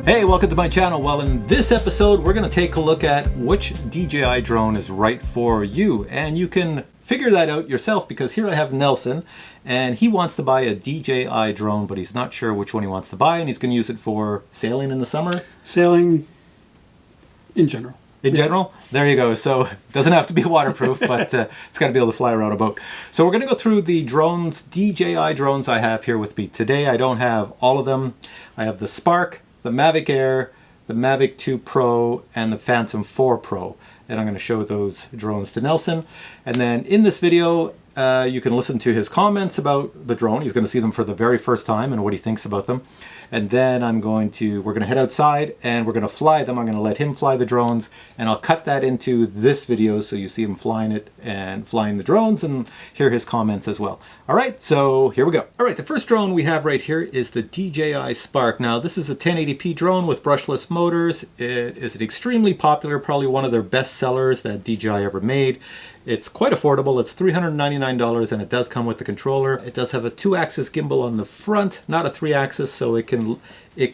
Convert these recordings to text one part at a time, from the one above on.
Hey, welcome to my channel. Well, in this episode, we're going to take a look at which DJI drone is right for you. And you can figure that out yourself because here I have Nelson and he wants to buy a DJI drone, but he's not sure which one he wants to buy, and he's going to use it for sailing in the summer. Sailing in general. In general? There you go. So it doesn't have to be waterproof, but it's got to be able to fly around a boat. So we're going to go through the drones, DJI drones I have here with me today. I don't have all of them. I have the Spark, the Mavic Air, the Mavic 2 Pro, and the Phantom 4 Pro. And I'm going to show those drones to Nelson. And then in this video, you can listen to his comments about the drone. He's going to see them for the very first time and what he thinks about them. And then we're going to head outside and we're going to fly them. I'm going to let him fly the drones, and I'll cut that into this video so you see him flying it and flying the drones and hear his comments as well. All right, so here we go. All right, the first drone we have right here is the DJI Spark. Now, this is a 1080p drone with brushless motors. It is extremely popular, probably one of their best sellers that DJI ever made. It's quite affordable. It's $399 and it does come with the controller. It does have a 2-axis gimbal on the front, not a 3-axis, so it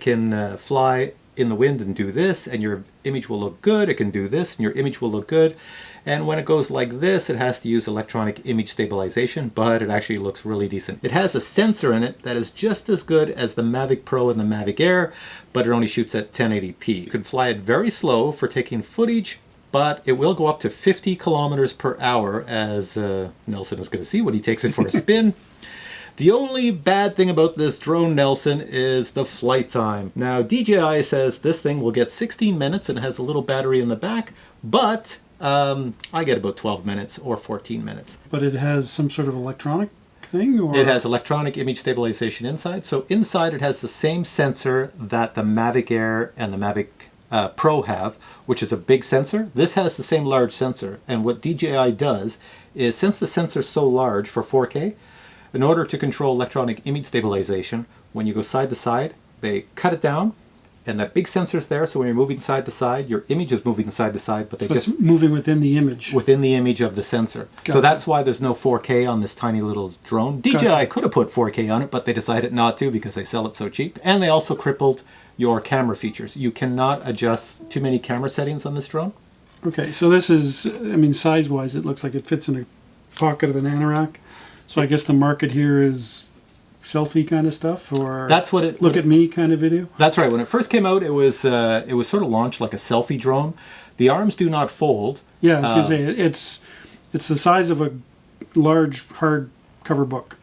can fly in the wind and do this, and your image will look good. It can do this and your image will look good. And when it goes like this, it has to use electronic image stabilization, but it actually looks really decent. It has a sensor in it that is just as good as the Mavic Pro and the Mavic Air, but it only shoots at 1080p. You can fly it very slow for taking footage, but it will go up to 50 kilometers per hour, as Nelson is going to see when he takes it for a spin. The only bad thing about this drone, Nelson, is the flight time. Now, DJI says this thing will get 16 minutes and it has a little battery in the back, but I get about 12 minutes or 14 minutes. But it has some sort of electronic thing? Or? It has electronic image stabilization inside. So inside it has the same sensor that the Mavic Air and the Mavic Pro have, which is a big sensor. This has the same large sensor, and what DJI does is, since the sensor is so large for 4K, in order to control electronic image stabilization, when you go side to side, they cut it down, and that big sensor's there, so when you're moving side to side, your image is moving side to side, but it's moving within the image. Within the image of the sensor. Gotcha. So that's why there's no 4K on this tiny little drone. DJI Gotcha. could have put 4K on it, but they decided not to because they sell it so cheap. And they also crippled your camera features. You cannot adjust too many camera settings on this drone. Okay, so this is, I mean, size-wise, it looks like it fits in a pocket of an anorak. So I guess the market here is selfie kind of stuff, or that's what it look at me kind of video. That's right. When it first came out, it was sort of launched like a selfie drone. The arms do not fold. Yeah, I was going to say it's the size of a large hardcover book.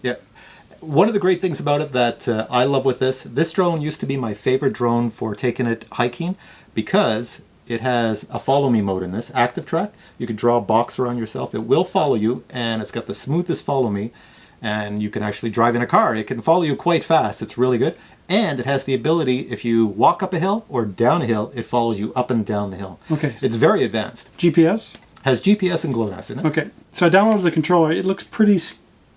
Yeah. One of the great things about it that I love with this drone used to be my favorite drone for taking it hiking, because it has a follow me mode in this, active track. You can draw a box around yourself. It will follow you, and it's got the smoothest follow me, and you can actually drive in a car. It can follow you quite fast. It's really good. And it has the ability, if you walk up a hill or down a hill, it follows you up and down the hill. Okay. It's very advanced. GPS? Has GPS and GLONASS in it. Okay. So I downloaded the controller. It looks pretty...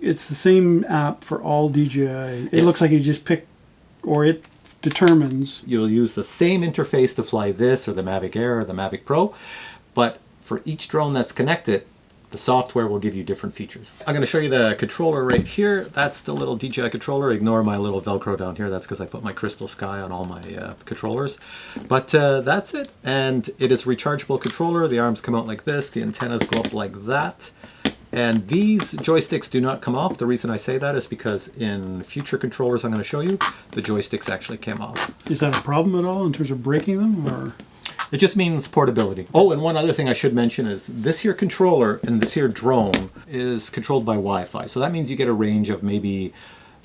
It's the same app for all DJI. It Yes. looks like you just pick, or it determines. You'll use the same interface to fly this or the Mavic Air or the Mavic Pro, but for each drone that's connected, the software will give you different features. I'm going to show you the controller right here. That's the little DJI controller. Ignore my little Velcro down here. That's because I put my Crystal Sky on all my controllers. But that's it. And it is a rechargeable controller. The arms come out like this. The antennas go up like that. And these joysticks do not come off. The reason I say that is because in future controllers I'm going to show you, the joysticks actually came off. Is that a problem at all in terms of breaking them, or? It just means portability. Oh, and one other thing I should mention is this here controller and this here drone is controlled by Wi-Fi. So that means you get a range of maybe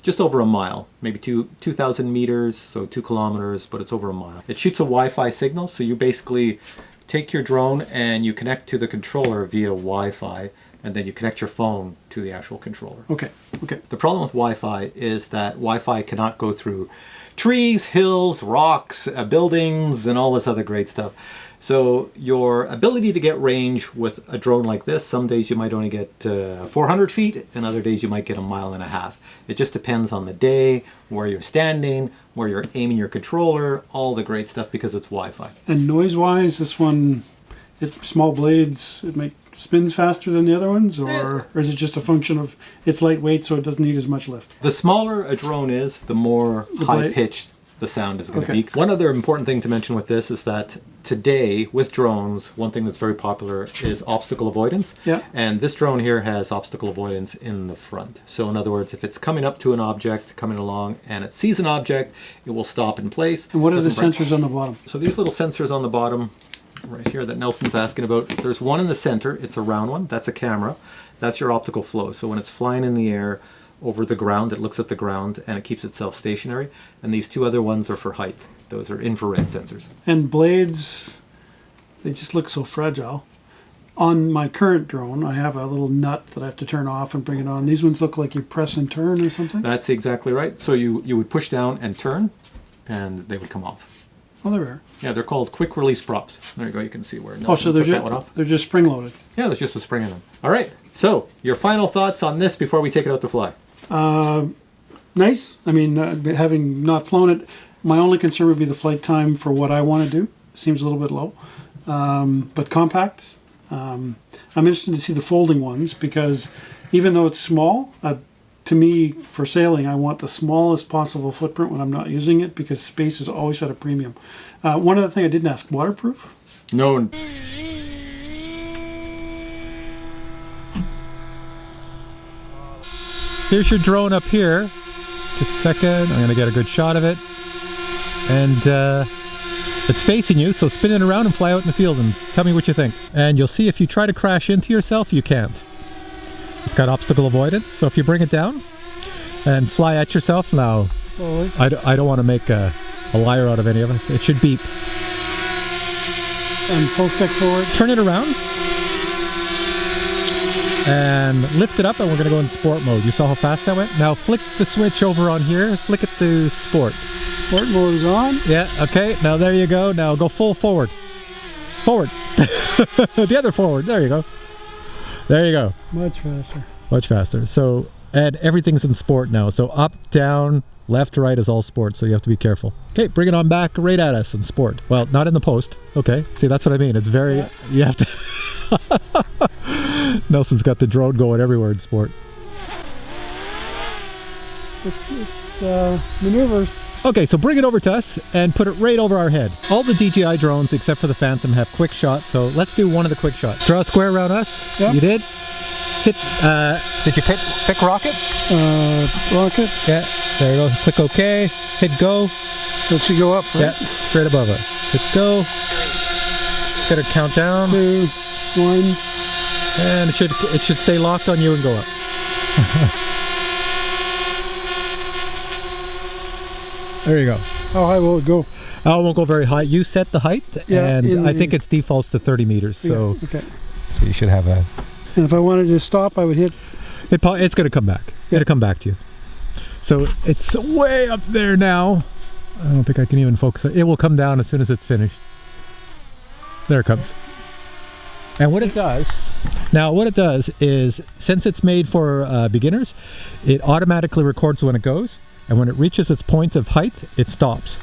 just over a mile, maybe 2,000 meters, so 2 kilometers, but it's over a mile. It shoots a Wi-Fi signal, so you basically take your drone and you connect to the controller via Wi-Fi, and then you connect your phone to the actual controller. Okay. The problem with Wi-Fi is that Wi-Fi cannot go through trees, hills, rocks, buildings, and all this other great stuff. So your ability to get range with a drone like this, some days you might only get 400 feet, and other days you might get 1.5 miles. It just depends on the day, where you're standing, where you're aiming your controller, all the great stuff, because it's Wi-Fi. And noise-wise, this one, small blades, it spins faster than the other ones, or is it just a function of it's lightweight, so it doesn't need as much lift? The smaller a drone is, the more high-pitched the sound is going to be. One other important thing to mention with this is that today with drones, one thing that's very popular is obstacle avoidance. Yeah. And this drone here has obstacle avoidance in the front. So in other words, if it's coming up to an object, coming along, and it sees an object, it will stop in place. And what are the sensors on the bottom? So these little sensors on the bottom right here that Nelson's asking about, there's one in the center. It's a round one. That's a camera. That's your optical flow. So when it's flying in the air over the ground, it looks at the ground and it keeps itself stationary. And these two other ones are for height. Those are infrared sensors. And blades, they just look so fragile. On my current drone, I have a little nut that I have to turn off and bring it on. These ones look like you press and turn or something. That's exactly right. So you would push down and turn, and they would come off. Oh, there we are. Yeah, they're called quick release props. There you go. You can see where Oh, so took that one off. they're just spring loaded. Yeah, there's just a spring in them. All right. So your final thoughts on this before we take it out to fly? Nice. I mean, having not flown it, my only concern would be the flight time for what I want to do. Seems a little bit low, but compact. I'm interested to see the folding ones because even though it's small, to me, for sailing, I want the smallest possible footprint when I'm not using it because space is always at a premium. One other thing I didn't ask, waterproof? No. Here's your drone up here. Just a second, I'm going to get a good shot of it. And it's facing you, so spin it around and fly out in the field and tell me what you think. And you'll see if you try to crash into yourself, you can't. It's got obstacle avoidance, so if you bring it down and fly at yourself, now Slowly. I don't want to make a liar out of any of us. It should beep. And full stick forward. Turn it around and lift it up, and we're going to go in sport mode. You saw how fast that went? Now flick the switch over on here, flick it to sport. Sport mode is on. Yeah, okay, now there you go. Now go full forward. Forward. The other forward, there you go. There you go. Much faster. Much faster. So, and everything's in sport now. So up, down, left to right is all sport, so you have to be careful. Okay, bring it on back right at us in sport. Well, not in the post. Okay, see, that's what I mean. It's very, you have to... Nelson's got the drone going everywhere in sport. It's maneuvers. Okay, so bring it over to us and put it right over our head. All the DJI drones, except for the Phantom, have quick shots, so let's do one of the quick shots. Draw a square around us. Yep. You did? Hit, did you pick rocket? Rocket. Yeah, there you go. Click OK. Hit go. So it should go up, right? Yeah, straight above us. Hit go. Got to count down. 2, 1. And it should stay locked on you and go up. There you go. How high will it go? Oh, it won't go very high. You set the height, and I think it defaults to 30 meters. So, yeah, okay. So you should have a... And if I wanted to stop, I would hit... It's going to come back. Yeah. It'll come back to you. So it's way up there now. I don't think I can even focus. It will come down as soon as it's finished. There it comes. And what it does, is, since it's made for beginners, it automatically records when it goes, and when it reaches its point of height, it stops.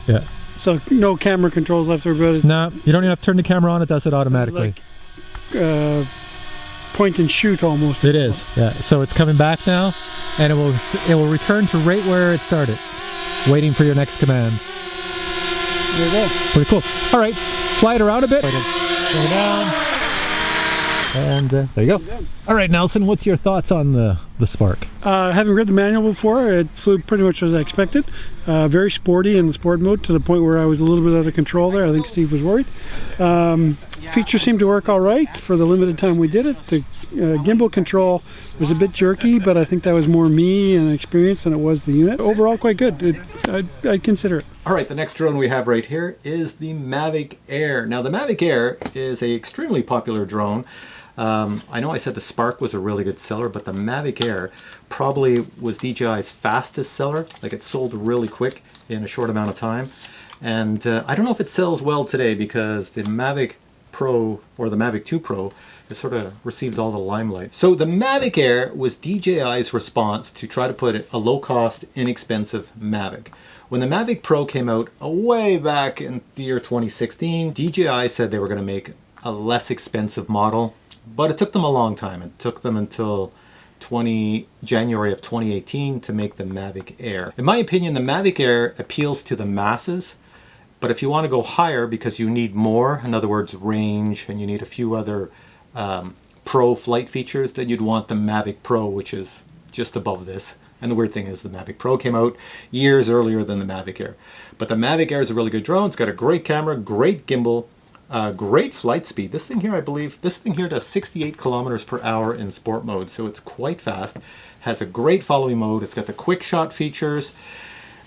Yeah. So no camera controls left or right? No, you don't even have to turn the camera on, it does it automatically. Like, point and shoot almost. It is, yeah. So it's coming back now, and it will return to right where it started, waiting for your next command. There you go. Pretty cool. All right, fly it around a bit. Bring it down. And there you go. All right, Nelson, what's your thoughts on the Spark? Having read the manual before, it flew pretty much as I expected. Very sporty in the sport mode, to the point where I was a little bit out of control there. I think Steve was worried. Features seemed to work all right for the limited time we did it. The gimbal control was a bit jerky, but I think that was more me and experience than it was the unit. Overall, quite good. I'd consider it. All right, the next drone we have right here is the Mavic Air. Now, the Mavic Air is an extremely popular drone. I know I said the Spark was a really good seller, but the Mavic Air probably was DJI's fastest seller. Like, it sold really quick in a short amount of time. And I don't know if it sells well today because the Mavic Pro or the Mavic 2 Pro has sort of received all the limelight. So the Mavic Air was DJI's response to try to put a low-cost, inexpensive Mavic. When the Mavic Pro came out way back in the year 2016, DJI said they were going to make a less expensive model, but it took them a long time. It took them until January of 2018 to make the Mavic Air. In my opinion, the Mavic Air appeals to the masses, but if you want to go higher because you need more, in other words, range, and you need a few other pro flight features, then you'd want the Mavic Pro, which is just above this. And the weird thing is the Mavic Pro came out years earlier than the Mavic Air. But the Mavic Air is a really good drone. It's got a great camera, great gimbal, great flight speed. This thing here, I believe, this thing here does 68 kilometers per hour in sport mode, so it's quite fast. Has a great following mode. It's got the quick shot features.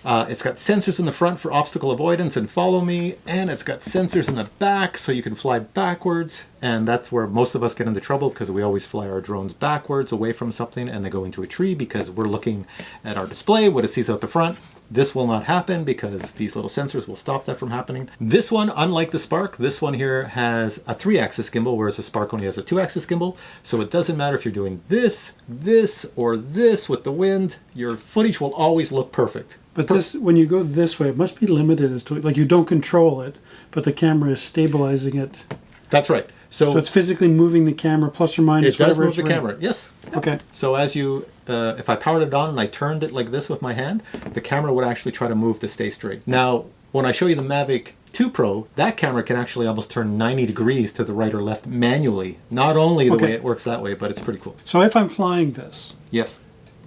It's got sensors in the front for obstacle avoidance and follow me, and it's got sensors in the back so you can fly backwards, and that's where most of us get into trouble because we always fly our drones backwards away from something and they go into a tree because we're looking at our display, what it sees out the front. This will not happen because these little sensors will stop that from happening. This one, unlike the Spark, this one here has a 3-axis gimbal, whereas the Spark only has a 2-axis gimbal. So it doesn't matter if you're doing this, this, or this with the wind, your footage will always look perfect. But this, when you go this way, it must be limited as to, like, you don't control it, but the camera is stabilizing it. That's right. So it's physically moving the camera plus or minus. It does move the camera, yes. Okay. So as you, if I powered it on and I turned it like this with my hand, the camera would actually try to move to stay straight. Now, when I show you the Mavic 2 Pro, that camera can actually almost turn 90 degrees to the right or left manually. Not only the way it works that way, but it's pretty cool. So if I'm flying this, yes,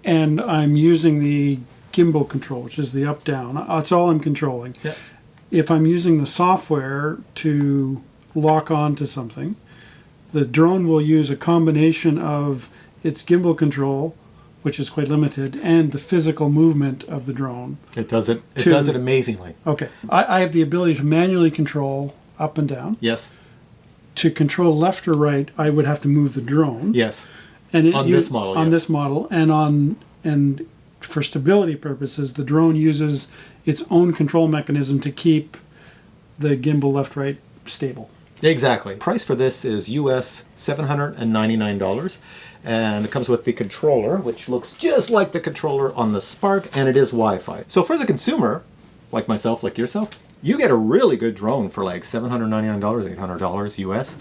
and I'm using the gimbal control, which is the up-down, that's all I'm controlling. Yeah. If I'm using the software to lock on to something, the drone will use a combination of its gimbal control, which is quite limited, and the physical movement of the drone. It does it. It does it amazingly. Okay, I have the ability to manually control up and down. Yes. To control left or right, I would have to move the drone. Yes. And on this model. On yes. this model, and for stability purposes, the drone uses its own control mechanism to keep the gimbal left-right stable. Exactly. Price for this is US $799, and it comes with the controller, which looks just like the controller on the Spark, and it is Wi-Fi. So for the consumer, like myself, like yourself, you get a really good drone for like $799, $800 US.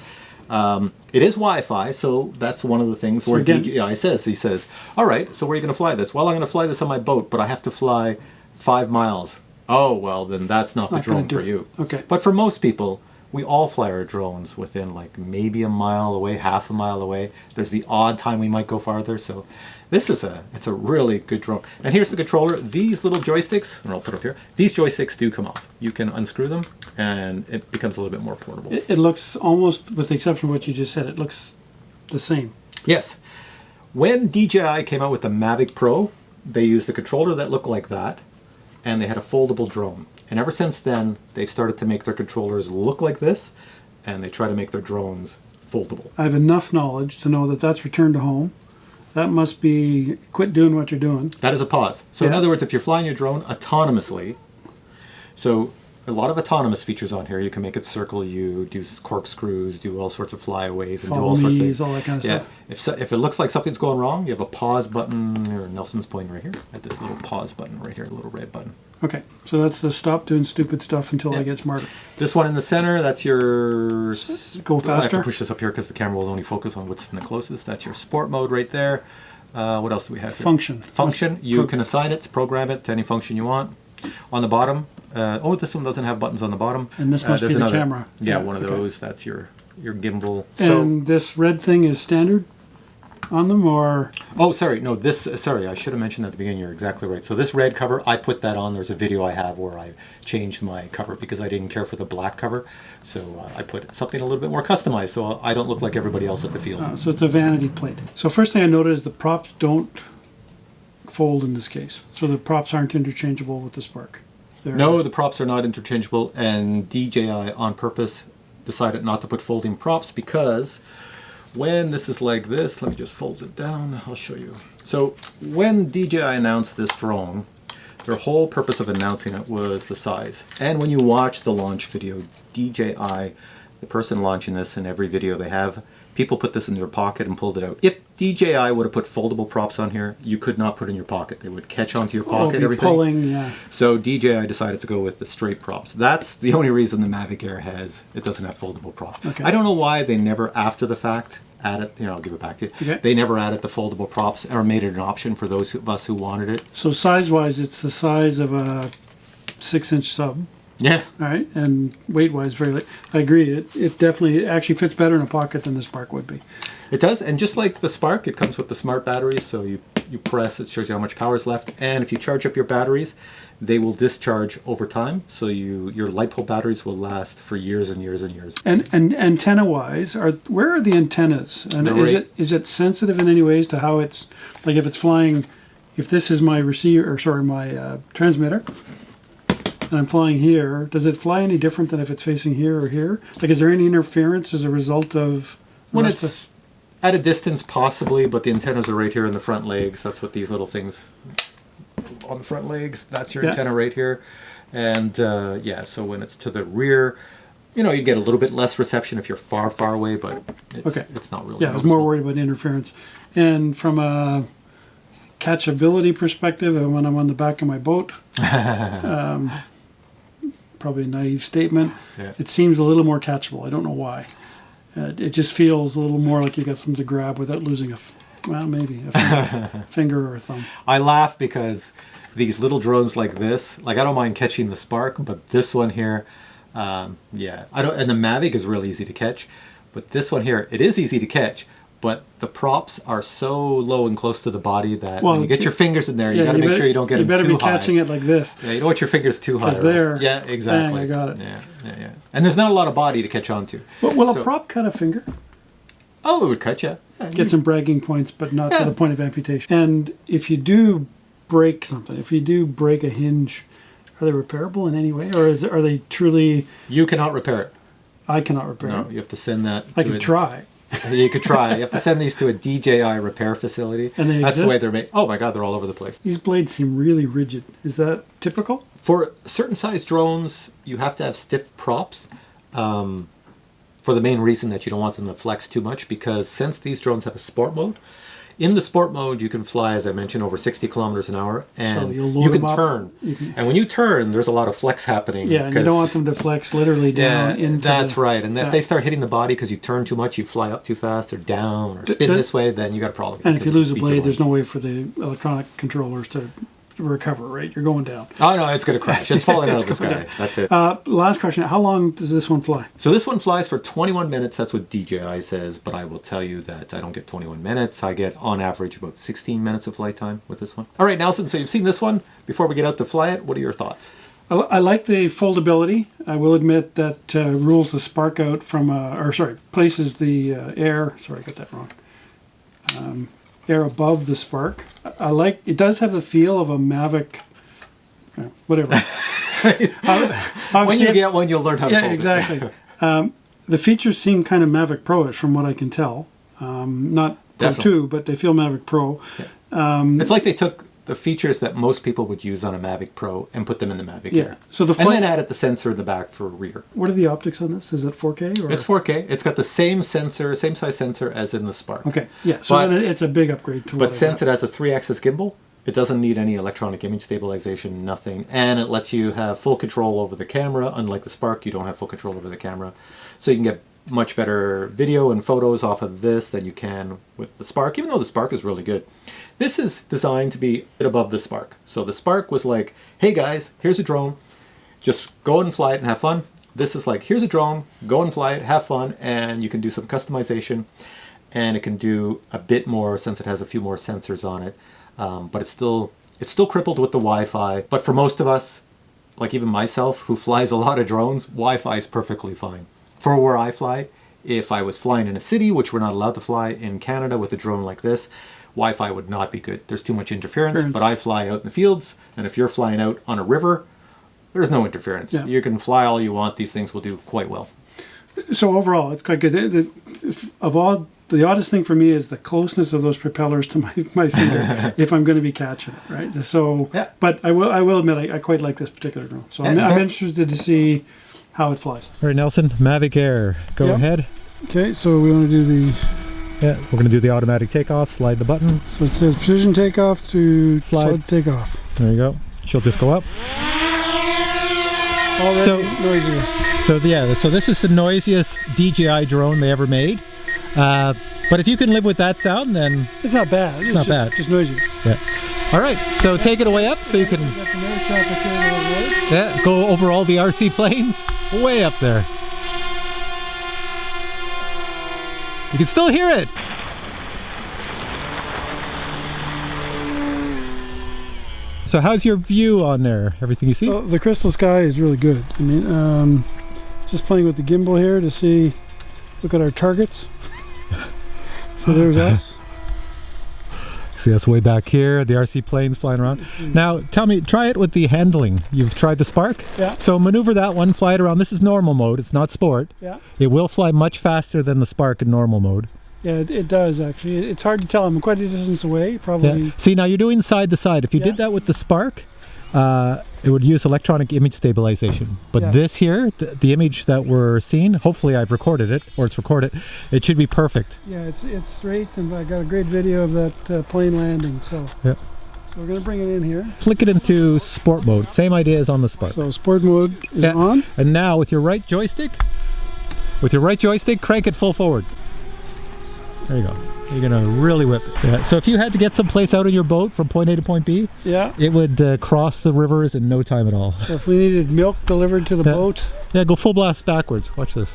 It is Wi-Fi, so that's one of the things where DJI says, he says, all right, so where are you going to fly this? Well, I'm going to fly this on my boat, but I have to fly 5 miles. Oh, well, then that's not the drone for you. Okay. But for most people, we all fly our drones within like maybe a mile away, half a mile away. There's the odd time we might go farther. So this is it's a really good drone. And here's the controller. These little joysticks, and I'll put up here, these joysticks do come off. You can unscrew them and it becomes a little bit more portable. It looks almost, with the exception of what you just said, it looks the same. Yes. When DJI came out with the Mavic Pro, they used a controller that looked like that, and they had a foldable drone. And ever since then, they've started to make their controllers look like this, and they try to make their drones foldable. I have enough knowledge to know that that's return to home. That must be quit doing what you're doing. That is a pause. So in other words, if you're flying your drone autonomously, so a lot of autonomous features on here. You can make it circle you, do corkscrews, do all sorts of flyaways, and do all sorts of all that kind of stuff. If it looks like something's going wrong, you have a pause button, or Nelson's pointing right here, at this little pause button right here, a little red button. Okay, so that's the stop doing stupid stuff until I get smarter. This one in the center, that's your... Go faster? I have to push this up here because the camera will only focus on what's in the closest. That's your sport mode right there. What else do we have here? Function. Function. You can assign it, program it to any function you want. On the bottom, this one doesn't have buttons on the bottom. And this must be the camera. Yeah, one of those. That's your gimbal. And this red thing is standard on them, or? Oh, sorry. No, sorry, I should have mentioned at the beginning. You're exactly right. So this red cover, I put that on. There's a video I have where I changed my cover because I didn't care for the black cover. So I put something a little bit more customized so I don't look like everybody else at the field. So it's a vanity plate. So first thing I noted is the props don't fold in this case. So the props aren't interchangeable with the Spark. No, the props are not interchangeable, and DJI on purpose decided not to put folding props because when this is like this, let me just fold it down, I'll show you. So when DJI announced this drone, their whole purpose of announcing it was the size. And when you watch the launch video, DJI, the person launching this in every video they have, people put this in their pocket and pulled it out. If DJI would have put foldable props on here, you could not put in your pocket. They would catch onto your pocket, everything. Pulling, yeah. So DJI decided to go with the straight props. That's the only reason the Mavic Air doesn't have foldable props. Okay. I don't know why they never, after the fact, added, I'll give it back to you. Okay. They never added the foldable props or made it an option for those of us who wanted it. So size-wise, it's the size of a 6-inch sub. Yeah. All right, and weight-wise, very light. I agree. It definitely actually fits better in a pocket than the Spark would be. It does, and just like the Spark, it comes with the smart batteries, so you press, it shows you how much power is left, and if you charge up your batteries, they will discharge over time, so your LiPo batteries will last for years and years and years. And antenna-wise, where are the antennas? And is it sensitive in any ways to how it's, like if it's flying, if this is my receiver, or sorry, my transmitter, and I'm flying here, does it fly any different than if it's facing here or here? Like, is there any interference as a result of... When it's at a distance, possibly, but the antennas are right here in the front legs. That's what these little things on the front legs, that's your antenna right here. And yeah, so when it's to the rear, you get a little bit less reception if you're far, far away, but it's not really Yeah, I was more worried about interference. And from a catchability perspective, when I'm on the back of my boat, probably a naive statement, it seems a little more catchable. I don't know why. It just feels a little more like you got something to grab without losing maybe a finger or a thumb. I laugh because these little drones like this, like I don't mind catching the Spark, but this one here, yeah, I don't. And the Mavic is really easy to catch, but this one here, it is easy to catch. But the props are so low and close to the body that when you get your fingers in there, you got to make sure you don't get them too high. You better be catching it like this. Yeah, you don't want your fingers too high. Yeah, exactly. Bang, I got it. Yeah. And there's not a lot of body to catch onto. Will a prop cut a finger? Oh, it would cut you. Get some bragging points, but not to the point of amputation. And if you do break something, if you do break a hinge, are they repairable in any way? Or are they truly... You cannot repair it. I cannot repair it. No, you have to send that I can try. You could try. You have to send these to a DJI repair facility. And that's the way they're made. Oh my God, they're all over the place. These blades seem really rigid. Is that typical? For certain size drones, you have to have stiff props for the main reason that you don't want them to flex too much, because since these drones have a sport mode, in the sport mode you can fly, as I mentioned, over 60 kilometers an hour, and you can turn. And when you turn, there's a lot of flex happening. Yeah, and you don't want them to flex literally down into that's right. And if they start hitting the body because you turn too much, you fly up too fast or down or spin this way, then you got a problem. And if you lose a blade, there's no way for the electronic controllers to recover, right? You're going down. Oh no, it's going to crash. It's falling out of the sky. Down. That's it. Last question. How long does this one fly? So this one flies for 21 minutes. That's what DJI says, but I will tell you that I don't get 21 minutes. I get, on average, about 16 minutes of flight time with this one. All right, Nelson, so you've seen this one. Before we get out to fly it, what are your thoughts? I like the foldability. I will admit that rules the Spark out from, places the air. Sorry, I got that wrong. Air above the Spark. I like, it does have the feel of a Mavic, whatever. When you get one, you'll learn how to fold exactly. it. The features seem kind of Mavic Pro-ish from what I can tell. Not Pro 2, but they feel Mavic Pro. Yeah. It's like they took the features that most people would use on a Mavic Pro and put them in the Mavic Air. So and then added the sensor in the back for rear. What are the optics on this? Is it 4K? Or? It's 4K. It's got the same sensor, same size sensor as in the Spark. Okay, yeah. So then it's a big upgrade to But since it has a 3-axis gimbal, it doesn't need any electronic image stabilization, nothing. And it lets you have full control over the camera. Unlike the Spark, you don't have full control over the camera. So you can get much better video and photos off of this than you can with the Spark, even though the Spark is really good. This is designed to be a bit above the Spark. So the Spark was like, hey guys, here's a drone. Just go and fly it and have fun. This is like, here's a drone, go and fly it, have fun, and you can do some customization. And it can do a bit more since it has a few more sensors on it. But it's still crippled with the Wi-Fi. But for most of us, like even myself, who flies a lot of drones, Wi-Fi is perfectly fine. For where I fly, if I was flying in a city, which we're not allowed to fly in Canada with a drone like this, Wi-Fi would not be good. There's too much interference. But I fly out in the fields, and if you're flying out on a river, there's no interference. Yeah. You can fly all you want. These things will do quite well. So overall, it's quite good. The oddest thing for me is the closeness of those propellers to my finger if I'm going to be catching it, right? So, but I will admit I quite like this particular drone. So I'm interested to see how it flies. All right, Nelson, Mavic Air, go ahead. Okay, so we want to do the... Yeah, we're going to do the automatic takeoff, slide the button. So it says precision takeoff to slide takeoff. There you go. She'll just go up. Already noisier. So this is the noisiest DJI drone they ever made. But if you can live with that sound, then It's not bad. It's not bad. Just noisy. yeah. All right, so take it away up so you can go over all the RC planes way up there. You can still hear it. So how's your view on there? Everything you see? Well, the crystal sky is really good. I mean, just playing with the gimbal here to see, look at our targets. So there's us. See us way back here, the RC planes flying around. Now, tell me, try it with the handling. You've tried the Spark? Yeah. So maneuver that one, fly it around. This is normal mode, it's not sport. Yeah. It will fly much faster than the Spark in normal mode. Yeah, it does actually. It's hard to tell. I'm quite a distance away, probably. Yeah. See, now you're doing side to side. If you Yeah. did that with the Spark, it would use electronic image stabilization. But Yeah. this here, the image that we're seeing, hopefully I've recorded it, or it's recorded, it should be perfect. Yeah, it's straight, and I got a great video of that plane landing. So, Yeah. so we're gonna bring it in here. Flick it into sport mode. Same idea as on the Spark. So sport mode is Yeah. on. And now with your right joystick, crank it full forward. There you go. You're gonna really whip it. Yeah. So if you had to get someplace out of your boat from point A to point B, Yeah. it would cross the rivers in no time at all. So if we needed milk delivered to the Yeah. boat, Yeah, go full blast backwards. Watch this.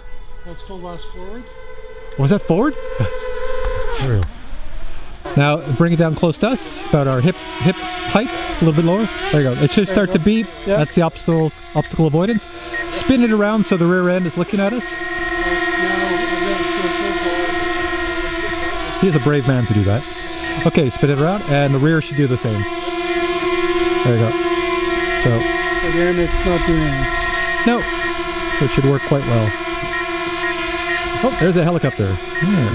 that's full blast forward. Was that forward? There we go. Now bring it down close to us, about our hip height, a little bit lower. There you go. It should start to beep. Yeah. That's the optical avoidance. Spin it around so the rear end is looking at us. He's a brave man to do that. Okay, spin it around, and the rear should do the same. There you go. So, Again, it's not doing anything. no, so it should work quite well. Oh, there's a helicopter. Yeah.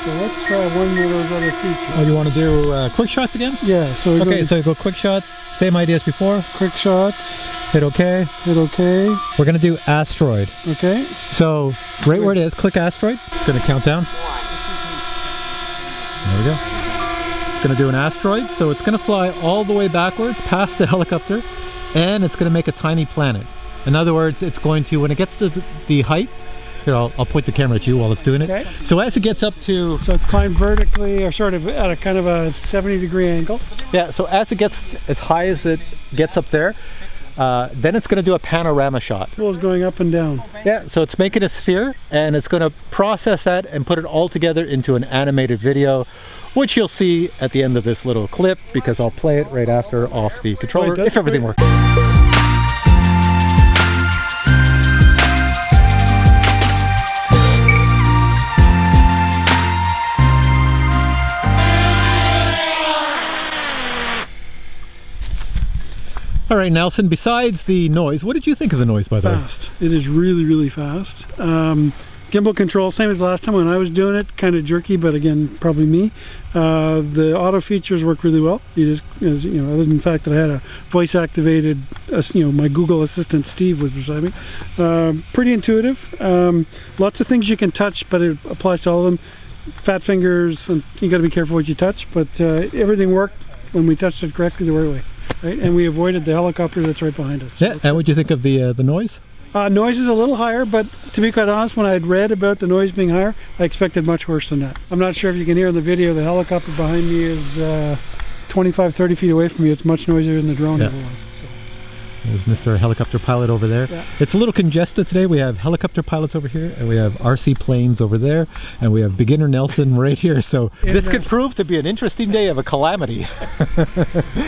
So let's try one of those other features. Oh, you want to do quick shots again? Yeah, so we Okay, go so you go quick shots, same idea as before. quick shots, Hit OK. hit OK, We're going to do asteroid. okay. So, right where it is, click asteroid. It's going to count down. There we go. It's going to do an asteroid, so it's going to fly all the way backwards past the helicopter, and it's going to make a tiny planet. In other words, it's going to, when it gets to the height, here, I'll point the camera at you while it's doing it. Okay. So as it gets up to, So it's climbed vertically, or sort of at a kind of a 70-degree angle. yeah, so as it gets as high as it gets up there, then it's going to do a panorama shot. Pool's going up and down. Yeah, so it's making a sphere, and it's going to process that and put it all together into an animated video, which you'll see at the end of this little clip, because I'll play it right after off the controller, Right, that's if everything great. works. All right, Nelson, besides the noise, what did you think of the noise, by the way? Fast. It is really, really fast. Gimbal control, same as last time when I was doing it, kind of jerky, but again, probably me. The auto features work really well. You just, you know, other than the fact that I had a voice-activated, you know, my Google Assistant Steve was beside me. Pretty intuitive. Lots of things you can touch, but it applies to all of them. Fat fingers, and you got to be careful what you touch, but everything worked when we touched it correctly the right way. Right? And we avoided the helicopter that's right behind us. Yeah, and what do you think of the noise? Noise is a little higher, but to be quite honest, when I had read about the noise being higher, I expected much worse than that. I'm not sure if you can hear in the video, the helicopter behind me is 25, 30 feet away from me. It's much noisier than the drone Yeah. ever was. There's Mr. Helicopter Pilot over there. Yeah. It's a little congested today. We have helicopter pilots over here, and we have RC planes over there, and we have beginner Nelson right here. So this could prove to be an interesting day of a calamity.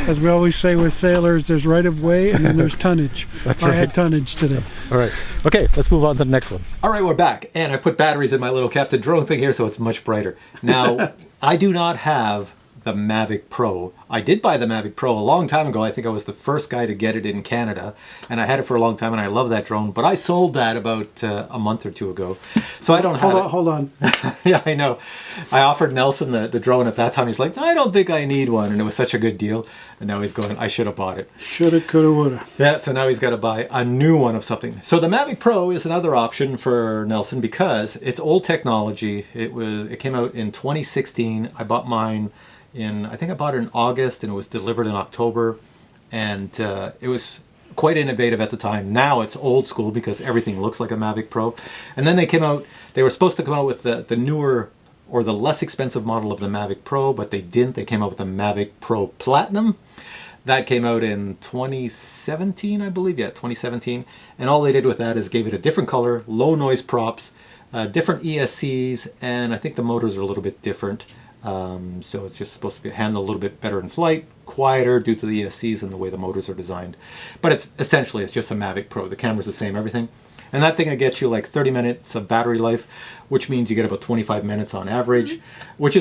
As we always say with sailors, there's right of way and then there's tonnage. That's I right. had tonnage today. All right. Okay, let's move on to the next one. All right, we're back, and I put batteries in my little Captain Drone thing here, so it's much brighter. Now, I do not have the Mavic Pro. I did buy the Mavic Pro a long time ago. I think I was the first guy to get it in Canada, and I had it for a long time, and I love that drone, but I sold that about a month or two ago, so I don't have it. Hold on. Yeah, I know. I offered Nelson the drone at that time. He's like, I don't think I need one, and it was such a good deal, and now he's going, I should have bought it. Shoulda, coulda, woulda. Yeah, so now he's got to buy a new one of something. So the Mavic Pro is another option for Nelson because it's old technology. It came out in 2016. I bought mine I think I bought it in August, and it was delivered in October, and it was quite innovative at the time. Now it's old school because everything looks like a Mavic Pro. And then they came out, they were supposed to come out with the newer or the less expensive model of the Mavic Pro, but they didn't. They came out with the Mavic Pro Platinum. That came out in 2017, I believe. Yeah, 2017. And all they did with that is gave it a different color, low noise props, different ESCs, and I think the motors are a little bit different. So it's just supposed to be handled a little bit better in flight, quieter due to the ESCs and the way the motors are designed. But it's essentially, it's just a Mavic Pro. The camera's the same, everything. And that thing will get you like 30 minutes of battery life, which means you get about 25 minutes on average, which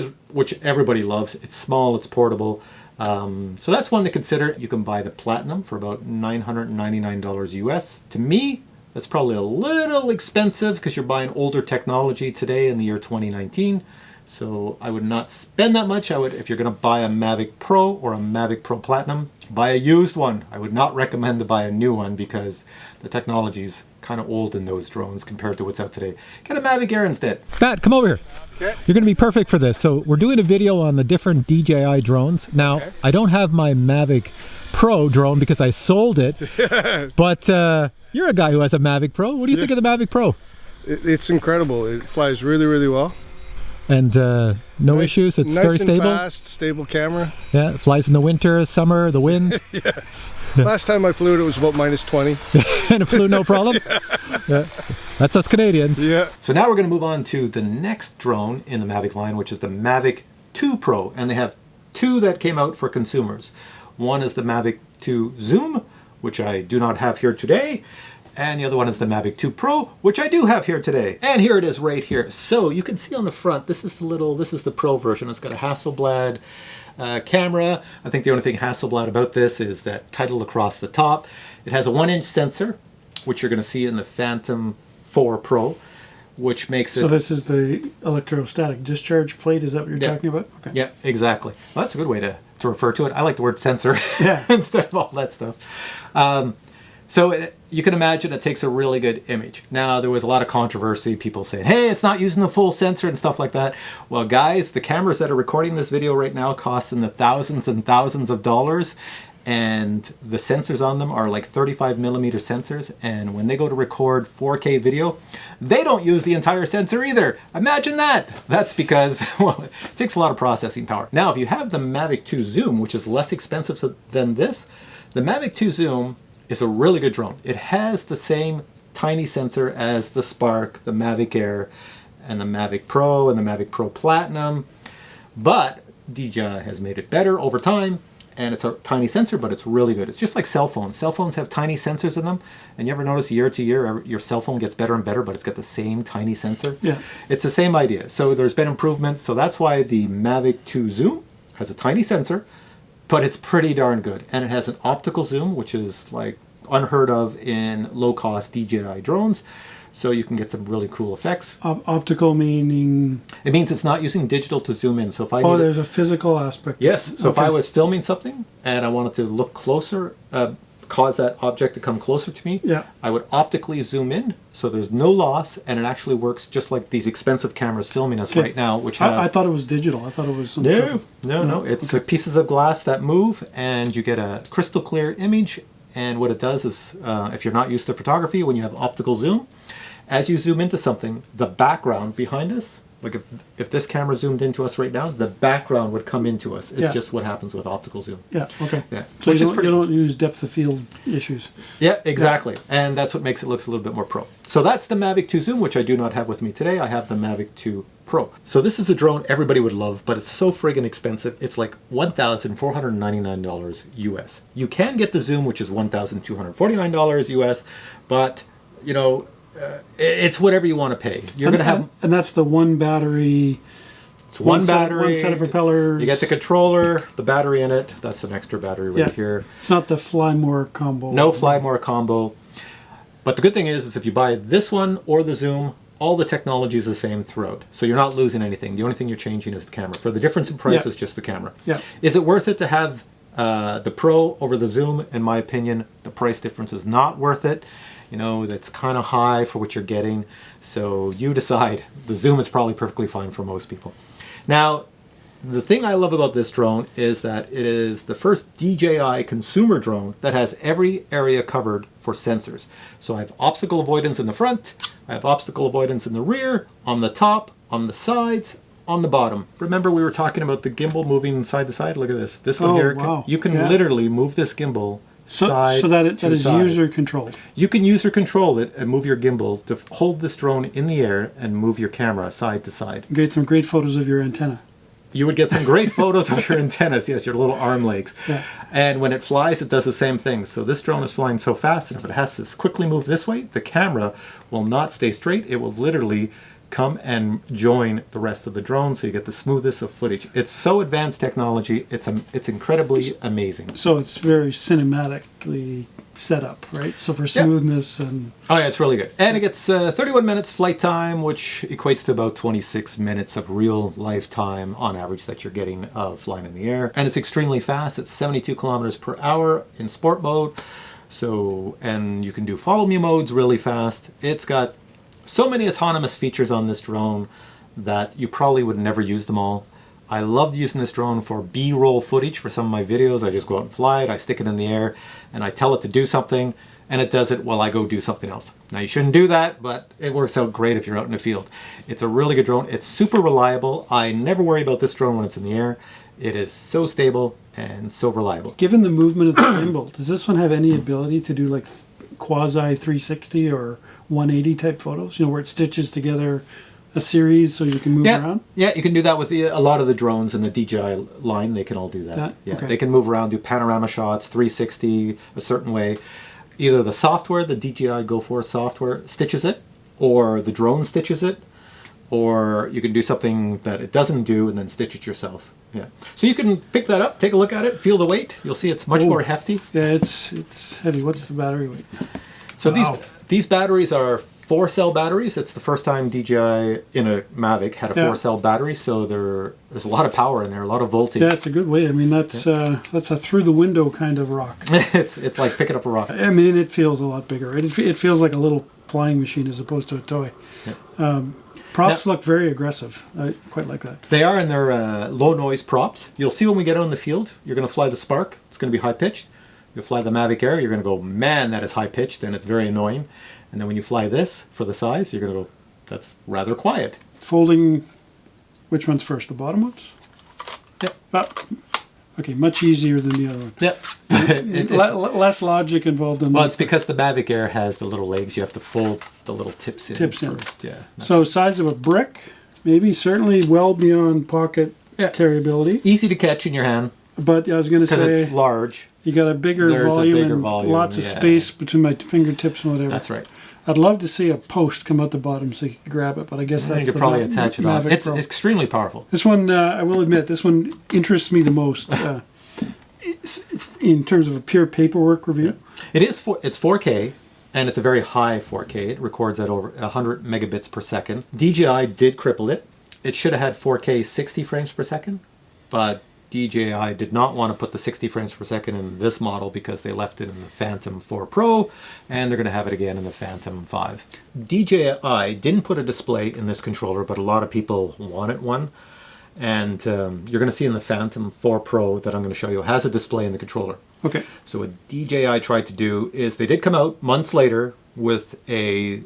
everybody loves. It's small, it's portable. So that's one to consider. You can buy the Platinum for about $999 US. To me, that's probably a little expensive because you're buying older technology today in the year 2019. So I would not spend that much. I would, if you're going to buy a Mavic Pro or a Mavic Pro Platinum, buy a used one. I would not recommend to buy a new one because the technology's kind of old in those drones compared to what's out today. Get a Mavic Air instead. Matt, come over here. Okay. You're going to be perfect for this. So we're doing a video on the different DJI drones. Now, Okay. I don't have my Mavic Pro drone because I sold it, but you're a guy who has a Mavic Pro. What do you think of the Mavic Pro? It's incredible. It flies really, really well. And no issues. It's nice very and stable. fast, stable camera. Yeah, it flies in the winter, summer, the wind, Yes. Last time I flew it was about -20. and it flew no problem. Yeah. That's us Canadians. Yeah. So now we're going to move on to the next drone in the Mavic line, which is the Mavic 2 Pro. And they have two that came out for consumers. One is the Mavic 2 Zoom, which I do not have here today. And the other one is the Mavic 2 Pro, which I do have here today. And here it is right here. So you can see on the front, this is the Pro version. It's got a Hasselblad camera. I think the only thing Hasselblad about this is that title across the top. It has a 1-inch sensor, which you're going to see in the Phantom 4 Pro, which makes it... So this is the electrostatic discharge plate, is that what you're Yeah. talking about? Okay. Yeah, exactly. Well, that's a good way to refer to it. I like the word sensor Yeah. instead of all that stuff. You can imagine it takes a really good image. Now, there was a lot of controversy, people saying, hey, it's not using the full sensor and stuff like that. Well, guys, the cameras that are recording this video right now cost in the thousands and thousands of dollars, and the sensors on them are like 35 millimeter sensors, and when they go to record 4K video, they don't use the entire sensor either. Imagine that! That's because, well, it takes a lot of processing power. Now, if you have the Mavic 2 Zoom, which is less expensive than this, the Mavic 2 Zoom is a really good drone. It has the same tiny sensor as the Spark, the Mavic Air, and the Mavic Pro, and the Mavic Pro Platinum, but DJI has made it better over time, and it's a tiny sensor, but it's really good. It's just like cell phones. Cell phones have tiny sensors in them, and you ever notice year to year, your cell phone gets better and better, but it's got the same tiny sensor? Yeah. It's the same idea. So there's been improvements, so that's why the Mavic 2 Zoom has a tiny sensor, but it's pretty darn good. And it has an optical zoom, which is like unheard of in low-cost DJI drones. So you can get some really cool effects. Optical meaning... It means it's not using digital to zoom in. So if I Oh, needed- there's a physical aspect. Yes. So if Okay. I was filming something and I wanted to look closer, cause that object to come closer to me, Yeah. I would optically zoom in, so there's no loss, and it actually works just like these expensive cameras filming us Okay. right now, which have... I thought it was digital. I thought it was some No, sort of- no. It's pieces of glass that move, and you get a crystal clear image. And what it does is, if you're not used to photography, when you have optical zoom, as you zoom into something, the background behind us, like if this camera zoomed into us right now, the background would come into us. It's Yeah. just what happens with optical zoom. Yeah, okay. Yeah, So which you is don't, pretty. you don't use depth of field issues. Yeah, exactly. And that's what makes it look a little bit more pro. So that's the Mavic 2 Zoom, which I do not have with me today. I have the Mavic 2 Pro. So this is a drone everybody would love, but it's so friggin' expensive. It's like $1,499 US. You can get the Zoom, which is $1,249 US, but, you know, it's whatever you want to pay. You're going to have... And that's the one battery... It's one set- battery. one set of propellers. You get the controller, the battery in it. That's an extra battery right Yeah. here. It's not the fly more combo. No fly more combo. But the good thing is if you buy this one or the Zoom, all the technology is the same throughout. So you're not losing anything. The only thing you're changing is the camera. For the difference in price Yeah. is just the camera. Yeah. Is it worth it to have the Pro over the Zoom? In my opinion, the price difference is not worth it. You know, that's kind of high for what you're getting. So you decide. The Zoom is probably perfectly fine for most people. Now, The thing I love about this drone is that it is the first DJI consumer drone that has every area covered for sensors. So I have obstacle avoidance in the front, I have obstacle avoidance in the rear, on the top, on the sides, on the bottom. Remember we were talking about the gimbal moving side to side? Look at this. This one here, wow. you can literally move this gimbal So side that to is side. user controlled. You can user control it and move your gimbal to hold this drone in the air and move your camera side to side. You get some great photos of your antenna. You would get some great photos of your antennas, yes, your little arm legs. Yeah. And when it flies, it does the same thing. So this drone is flying so fast, and if it has to quickly move this way, the camera will not stay straight. It will literally come and join the rest of the drone, so you get the smoothest of footage. It's so advanced technology. It's incredibly amazing. So it's very cinematically set up, right? So for smoothness and... Oh yeah, it's really good. And it gets 31 minutes flight time, which equates to about 26 minutes of real life time on average that you're getting of flying in the air. And it's extremely fast. It's 72 kilometers per hour in sport mode. So, and you can do follow me modes really fast. It's got so many autonomous features on this drone that you probably would never use them all. I loved using this drone for B-roll footage for some of my videos. I just go out and fly it, I stick it in the air, and I tell it to do something, and it does it while I go do something else. Now you shouldn't do that, but it works out great if you're out in the field. It's a really good drone. It's super reliable. I never worry about this drone when it's in the air. It is so stable and so reliable. Given the movement of the gimbal, does this one have any ability to do like quasi 360 or 180 type photos? You know, where it stitches together a series so you can move around? Yeah, you can do that with a lot of the drones in the DJI line. They can all do that. Yeah, okay. They can move around, do panorama shots, 360 a certain way. Either the software, the DJI Go 4 software, stitches it, or the drone stitches it, or you can do something that it doesn't do and then stitch it yourself. Yeah. So you can pick that up, take a look at it, feel the weight. You'll see it's much more hefty. Yeah, it's heavy. What's the battery weight? So Wow. these batteries are 4-cell batteries. It's the first time DJI in a Mavic had a 4-cell battery, so there's a lot of power in there, a lot of voltage. Yeah, it's a good weight. I mean, that's a through the window kind of rock. It's like picking up a rock. I mean, it feels a lot bigger. It feels like a little flying machine as opposed to a toy. Yeah. Props look very aggressive. I quite like that. They are in their low noise props. You'll see when we get out in the field, you're going to fly the Spark. It's going to be high pitched. You'll fly the Mavic Air. You're going to go, man, that is high pitched, and it's very annoying. And then when you fly this for the size, you're going to go, that's rather quiet. Folding, which one's first? The bottom ones? Yep. Okay, much easier than the other one. Yep. Less logic involved in Well, it's because the Mavic Air has the little legs. You have to fold the little tips in first. Yeah. So size of a brick, maybe, certainly well beyond pocket carryability. Easy to catch in your hand. But I was going to say, because it's large. You got a bigger volume and lots of space between my fingertips and whatever. That's right. I'd love to see a post come out the bottom so you could grab it, but I guess that's you could probably attach it on. It's extremely powerful. This one, I will admit, this one interests me the most in terms of a pure paperwork review. It's 4K, and it's a very high 4K. It records at over 100 megabits per second. DJI did cripple it. It should have had 4K 60 frames per second, but DJI did not want to put the 60 frames per second in this model because they left it in the Phantom 4 Pro, and they're going to have it again in the Phantom 5. DJI didn't put a display in this controller, but a lot of people wanted one. And you're going to see in the Phantom 4 Pro that I'm going to show you has a display in the controller. Okay. So what DJI tried to do is they did come out months later with a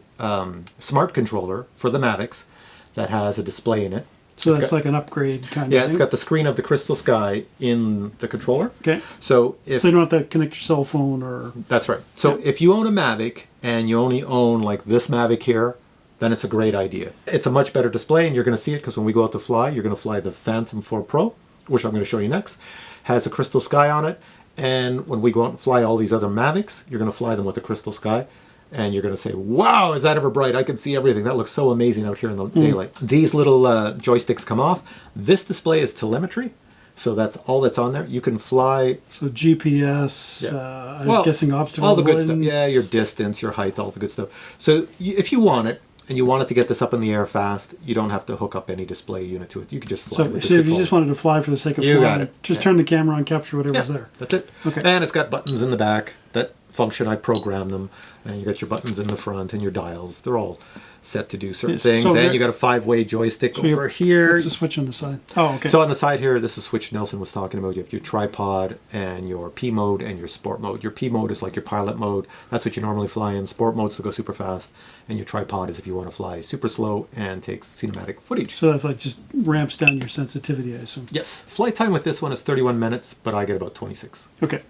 smart controller for the Mavics that has a display in it. So that's like an upgrade kind of thing? Yeah, it's got the screen of the Crystal Sky in the controller. Okay. So you don't have to connect your cell phone or... That's right. So if you own a Mavic and you only own like this Mavic here, then it's a great idea. It's a much better display, and you're going to see it because when we go out to fly, you're going to fly the Phantom 4 Pro, which I'm going to show you next, has a Crystal Sky on it. And when we go out and fly all these other Mavics, you're going to fly them with the Crystal Sky. And you're going to say, wow, is that ever bright? I can see everything. That looks so amazing out here in the daylight. These little joysticks come off. This display is telemetry. So that's all that's on there. You can fly. So GPS, I'm guessing obstacle all the good avoidance. stuff. Yeah, your distance, your height, all the good stuff. So if you want it, and you wanted to get this up in the air fast, you don't have to hook up any display unit to it. You could just fly. So if you just wanted to fly for the sake of flying, just turn the camera on, capture whatever's there. That's it. Okay. And it's got buttons in the back. that function. I program them, and you got your buttons in the front and your dials. They're all set to do certain Yes, things. so And there- you got a 5-way joystick So over here. What's the switch on the side? Oh, okay. So on the side here, this is switch Nelson was talking about. You have your tripod and your P mode and your sport mode. Your P mode is like your pilot mode. That's what you normally fly in. Sport mode's to go super fast. And your tripod is if you want to fly super slow and take cinematic footage. So that's like just ramps down your sensitivity, I assume. Yes. Flight time with this one is 31 minutes, but I get about 26. Okay.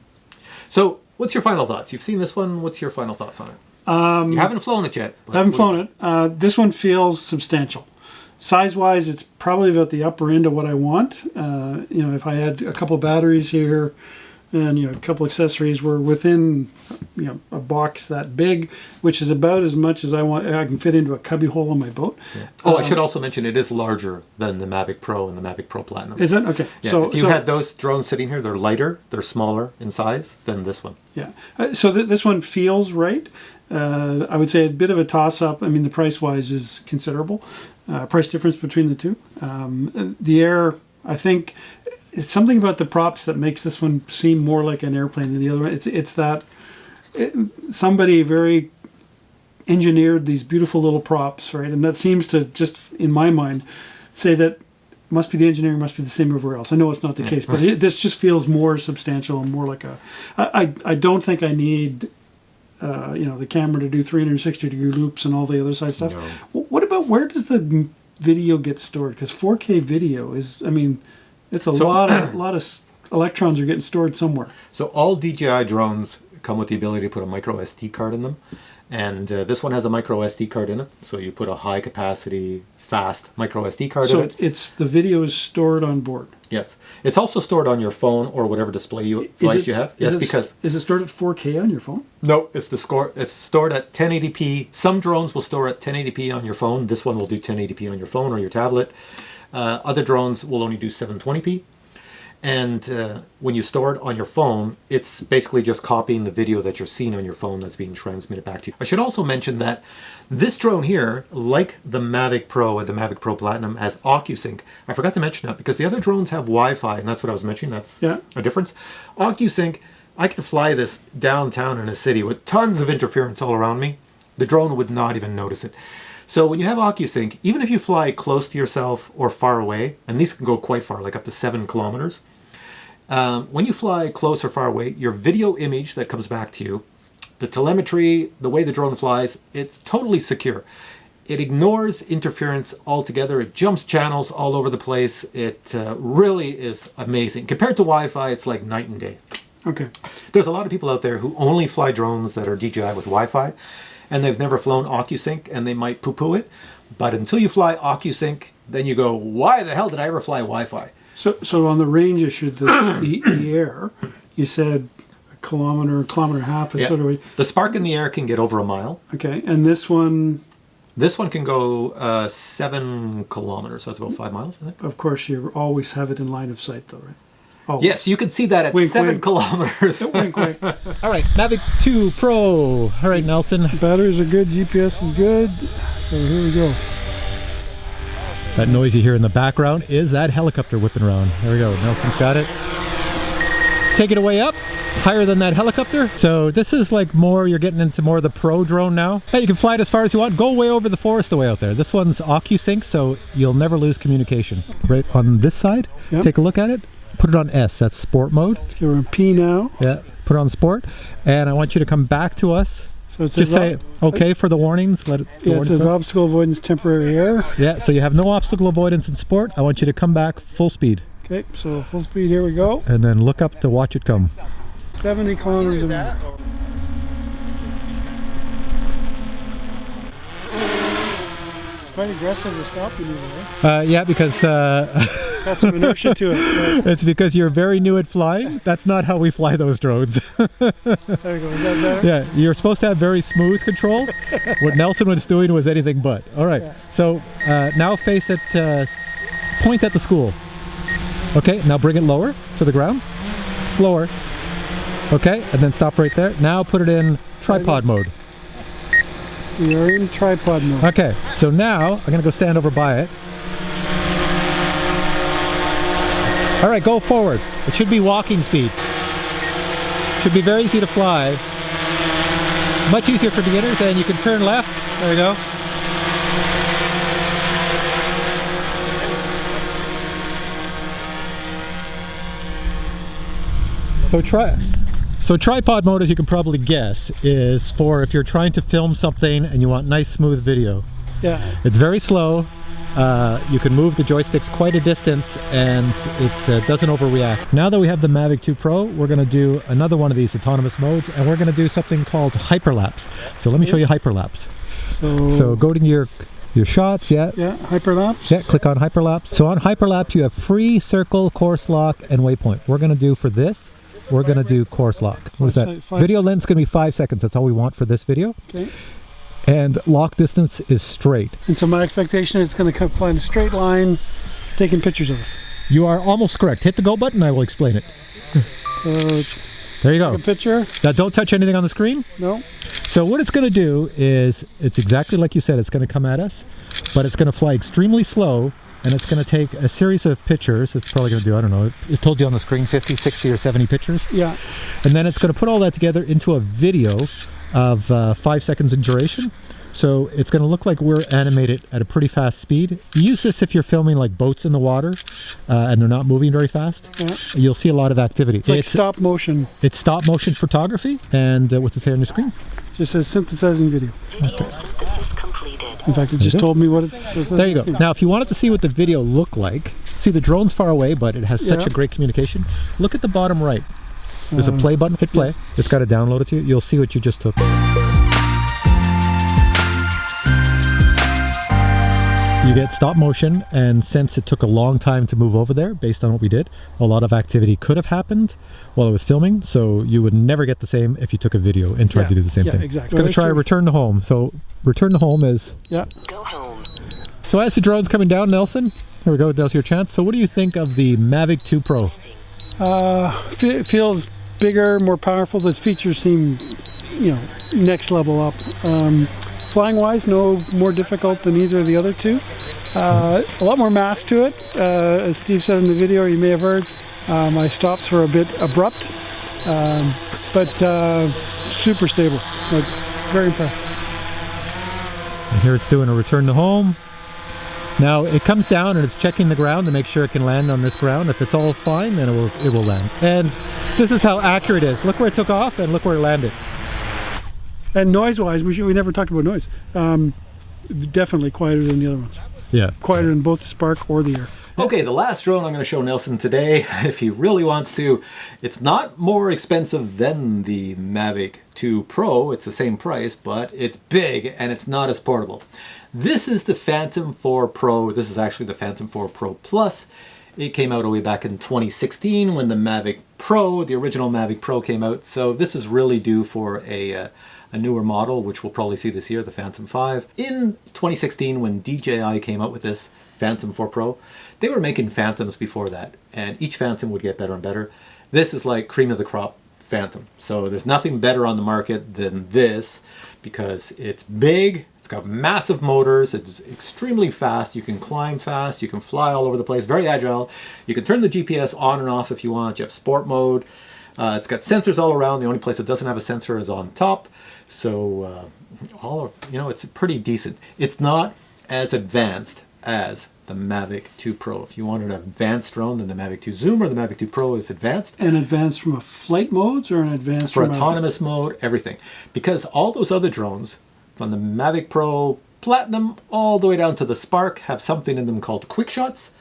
So what's your final thoughts? You've seen this one. What's your final thoughts on it? You haven't flown it yet. I haven't flown it. This one feels substantial. Size-wise, it's probably about the upper end of what I want. You know, if I had a couple batteries here and, you know, a couple accessories, we're within, you know, a box that big, which is about as much as I can fit into a cubby hole on my boat. Yeah. Oh, I should also mention it is larger than the Mavic Pro and the Mavic Pro Platinum. Is it? Okay. Yeah, So if you had those drones sitting here, they're lighter, they're smaller in size than this one. Yeah. So this one feels right. I would say a bit of a toss-up. I mean, the price-wise is considerable. Price difference between the two. The Air, I think, it's something about the props that makes this one seem more like an airplane than the other one. It's that somebody very engineered these beautiful little props, right? And that seems to just, in my mind, say that must be the engineering must be the same everywhere else. I know it's not the case, but this just feels more substantial and more like a. I don't think I need. You know, the camera to do 360-degree loops and all the other side stuff. No. What about where does the video get stored? Because 4K video is, I mean, it's a lot of electrons are getting stored somewhere. So all DJI drones come with the ability to put a micro SD card in them. And this one has a micro SD card in it. So you put a high capacity, fast micro SD card in it. So it's the video is stored on board. Yes. It's also stored on your phone or whatever display device you have. Yes, because... Is it stored at 4K on your phone? No, it's stored at 1080p. Some drones will store at 1080p on your phone. This one will do 1080p on your phone or your tablet. Other drones will only do 720p. And when you store it on your phone, it's basically just copying the video that you're seeing on your phone that's being transmitted back to you. I should also mention that this drone here, like the Mavic Pro and the Mavic Pro Platinum, has OcuSync. I forgot to mention that because the other drones have Wi-Fi, and that's what I was mentioning. That's a difference. OcuSync, I could fly this downtown in a city with tons of interference all around me. The drone would not even notice it. So when you have OcuSync, even if you fly close to yourself or far away, and these can go quite far, like up to 7 kilometers, when you fly close or far away, your video image that comes back to you, the telemetry, the way the drone flies, it's totally secure. It ignores interference altogether. It jumps channels all over the place. It really is amazing. Compared to Wi-Fi, it's like night and day. Okay. There's a lot of people out there who only fly drones that are DJI with Wi-Fi, and they've never flown OcuSync, and they might poo-poo it. But until you fly OcuSync, then you go, why the hell did I ever fly Wi-Fi? So on the range issue, the Air, you said a kilometer and a half is sort of... The spark in the air can get over a mile. Okay, and this one... This one can go 7 kilometers, so that's about 5 miles, I think. Of course, you always have it in line of sight, though, right? Oh, yes, you can see that at wink, 7 wink. kilometers. Wink, wink. All right, Mavic 2 Pro. All right, Nelson. Batteries are good, GPS is good. So here we go. That noise you hear in the background is that helicopter whipping around. There we go. Nelson's got it. Take it away up, higher than that helicopter. So this is like more, you're getting into more of the Pro drone now. Hey, you can fly it as far as you want. Go way over the forest away out there. This one's OcuSync, so you'll never lose communication. Right on this side, Yep. Take a look at it. Put it on S, that's sport mode. Okay, we're in P now. Yeah, put it on sport. And I want you to come back to us. So it Just says say okay for the warnings. Let it. the Yeah, it warnings says go. obstacle avoidance, temporary air. Yeah, so you have no obstacle avoidance in sport. I want you to come back full speed. Okay, so full speed, here we go. And then look up to watch it come. 70 kilometers an hour. It's quite aggressive to stop you, right? Yeah, because It's got some inertia to it. Right? it's because you're very new at flying. That's not how we fly those drones. There we go, is that better? Yeah, you're supposed to have very smooth control. What Nelson was doing was anything but. All right, so now face it, point at the school. Okay, now bring it lower to the ground. Lower. Okay, and then stop right there. Now put it in tripod mode. We are in tripod mode. Okay, so now I'm gonna go stand over by it. All right, go forward. It should be walking speed. Should be very easy to fly. Much easier for beginners, and you can turn left. There you go. So tripod mode, as you can probably guess, is for if you're trying to film something and you want nice smooth video. Yeah. It's very slow. You can move the joysticks quite a distance, and it doesn't overreact. Now that we have the Mavic 2 Pro, we're going to do another one of these autonomous modes, and we're going to do something called hyperlapse. So let me show you hyperlapse. So go to your shots, yeah, hyperlapse. Yeah, click on hyperlapse. So on hyperlapse, you have free, circle, course lock, and waypoint. We're going to do for this, we're going to do course lock. What is that? Video length is going to be 5 seconds. That's all we want for this video. Okay. And lock distance is straight. And so my expectation is it's going to fly in a straight line, taking pictures of us. You are almost correct. Hit the go button, I will explain it. There you go. Take a picture. Now don't touch anything on the screen. No. So what it's going to do is, it's exactly like you said, it's going to come at us, but it's going to fly extremely slow, and it's going to take a series of pictures. It's probably going to do, I don't know, it told you on the screen 50, 60, or 70 pictures. Yeah. And then it's going to put all that together into a video of 5 seconds in duration. So it's going to look like we're animated at a pretty fast speed. Use this if you're filming like boats in the water and they're not moving very fast. Yeah. You'll see a lot of activity. It's like stop motion. It's stop motion photography, and what's it say on your screen? It just says synthesizing video. Video synthesis completed. In fact, it just told me what it says. There you go. Now, if you wanted to see what the video looked like, see the drone's far away, but it has such a great communication. Look at the bottom right. There's a play button. Hit play. It's got to download it to you. You'll see what you just took. You get stop motion, and since it took a long time to move over there based on what we did, a lot of activity could have happened while I was filming, so you would never get the same if you took a video and tried to do the same thing. Exactly. It's going to try return to home. So return to home is... Go home. So as the drone's coming down, Nelson, here we go, now's your chance. So what do you think of the Mavic 2 Pro? Feels bigger, more powerful. Those features seem, next level up. Flying wise, no more difficult than either of the other two. A lot more mass to it. As Steve said in the video, you may have heard, my stops were a bit abrupt, but super stable. Like, very impressive. And here it's doing a return to home. Now it comes down and it's checking the ground to make sure it can land on this ground. If it's all fine, then it will land. And this is how accurate it is. Look where it took off and look where it landed. And noise-wise, we never talked about noise. Definitely quieter than the other ones. Yeah. Quieter than both the Spark or the Air. Okay, the last drone I'm going to show Nelson today, if he really wants to. It's not more expensive than the Mavic 2 Pro. It's the same price, but it's big and it's not as portable. This is the Phantom 4 Pro. This is actually the Phantom 4 Pro Plus. It came out way back in 2016 when the Mavic Pro, the original Mavic Pro, came out. So this is really due for a newer model, which we'll probably see this year, the Phantom 5. In 2016, when DJI came out with this Phantom 4 Pro, they were making Phantoms before that, and each Phantom would get better and better. This is like cream of the crop Phantom. So there's nothing better on the market than this, because it's big, it's got massive motors, it's extremely fast, you can climb fast, you can fly all over the place, very agile. You can turn the GPS on and off if you want. You have sport mode. It's got sensors all around. The only place it doesn't have a sensor is on top. So it's pretty decent. It's not as advanced as the Mavic 2 Pro. If you want an advanced drone, then the Mavic 2 Zoom or the Mavic 2 Pro is advanced. And advanced from a flight modes or an advanced for from autonomous mode, everything. Because all those other drones, from the Mavic Pro Platinum all the way down to the Spark, have something in them called quick shots,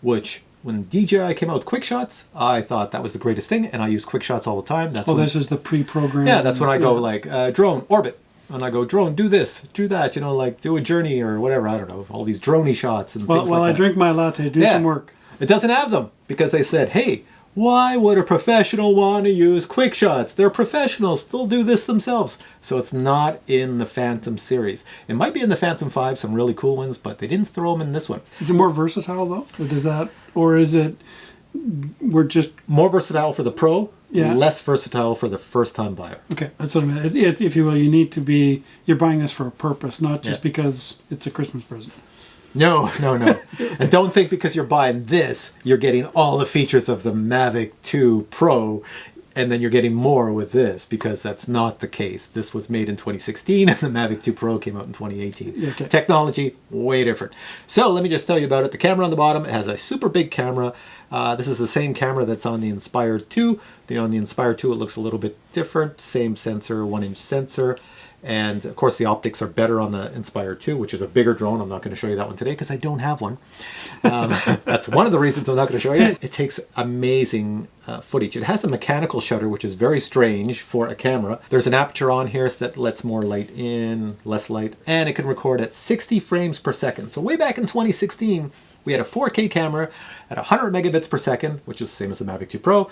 which when DJI came out with quick shots, I thought that was the greatest thing, and I use quick shots all the time. That's this is the pre-programmed. Yeah, that's when I go like drone, orbit. And I go, drone, do this, do that, like do a journey or whatever, I don't know, all these droney shots and things like that. While I drink my latte, do some work. It doesn't have them, because they said, hey, why would a professional want to use quick shots? They're professionals, they'll do this themselves. So it's not in the Phantom series. It might be in the Phantom 5, some really cool ones, but they didn't throw them in this one. Is it more versatile though? Or is it, we're just... More versatile for the Pro, Yeah. less versatile for the first-time buyer. Okay, that's what I meant. If you will, you need to be, you're buying this for a purpose, not just because it's a Christmas present. No. And don't think because you're buying this, you're getting all the features of the Mavic 2 Pro and then you're getting more with this because that's not the case. This was made in 2016 and the Mavic 2 Pro came out in 2018. Okay. Technology, way different. So let me just tell you about it. The camera on the bottom, it has a super big camera. This is the same camera that's on the Inspire 2. On the Inspire 2 it looks a little bit different. Same sensor, 1-inch sensor. And of course the optics are better on the Inspire 2, which is a bigger drone. I'm not going to show you that one today because I don't have one. That's one of the reasons I'm not going to show you. It takes amazing footage. It has a mechanical shutter, which is very strange for a camera. There's an aperture on here that lets more light in, less light, and it can record at 60 frames per second. So way back in 2016, we had a 4K camera at 100 megabits per second, which is the same as the Mavic 2 Pro.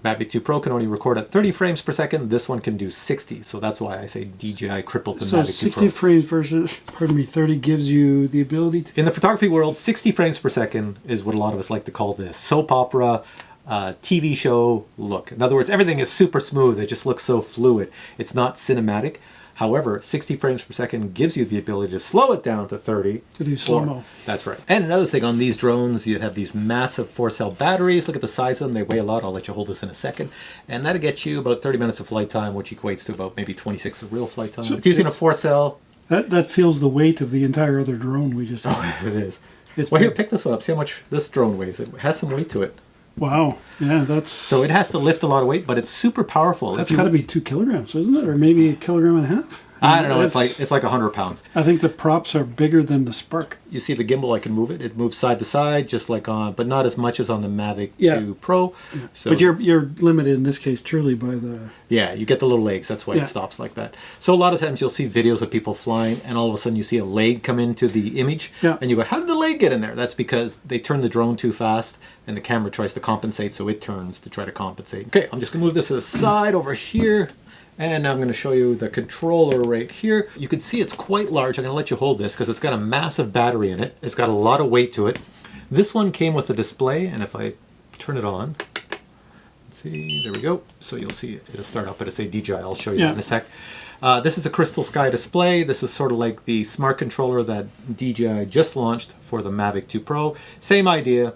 Mavic 2 Pro can only record at 30 frames per second. This one can do 60. So that's why I say DJI crippled the So Mavic 2 Pro. 60 frames versus, 30 gives you the ability to... In the photography world, 60 frames per second is what a lot of us like to call this soap opera, TV show look. In other words, everything is super smooth. It just looks so fluid. It's not cinematic. However, 60 frames per second gives you the ability to slow it down to 30. To do slow-mo. That's right. And another thing, on these drones, you have these massive 4-cell batteries. Look at the size of them. They weigh a lot. I'll let you hold this in a second. And that'll get you about 30 minutes of flight time, which equates to about maybe 26 of real flight time. So it's using a 4-cell. That feels the weight of the entire other drone we just had. It is. It's Well, here, big. pick this one up. See how much this drone weighs. It has some weight to it. Wow. Yeah, that's... So it has to lift a lot of weight, but it's super powerful. That's got to be 2 kilograms, isn't it? Or maybe 1.5 kilograms? I don't know. It's like 100 pounds. I think the props are bigger than the Spark. You see the gimbal, I can move it. It moves side to side, just like on, but not as much as on the Mavic Yeah. 2 Pro. So, But you're limited in this case truly by the... yeah, you get the little legs. That's why Yeah. it stops like that. So a lot of times you'll see videos of people flying, and all of a sudden you see a leg come into the image, Yeah. and you go, "How did the leg get in there?" That's because they turn the drone too fast, and the camera tries to compensate, so it turns to try to compensate. Okay, I'm just gonna move this to the side over here. And now I'm going to show you the controller right here. You can see it's quite large. I'm going to let you hold this because it's got a massive battery in it. It's got a lot of weight to it. This one came with a display, and if I turn it on, let's see, there we go. So you'll see it'll start up, but it'll say DJI. I'll show you that in a sec. This is a crystal sky display. This is sort of like the smart controller that DJI just launched for the Mavic 2 Pro. Same idea.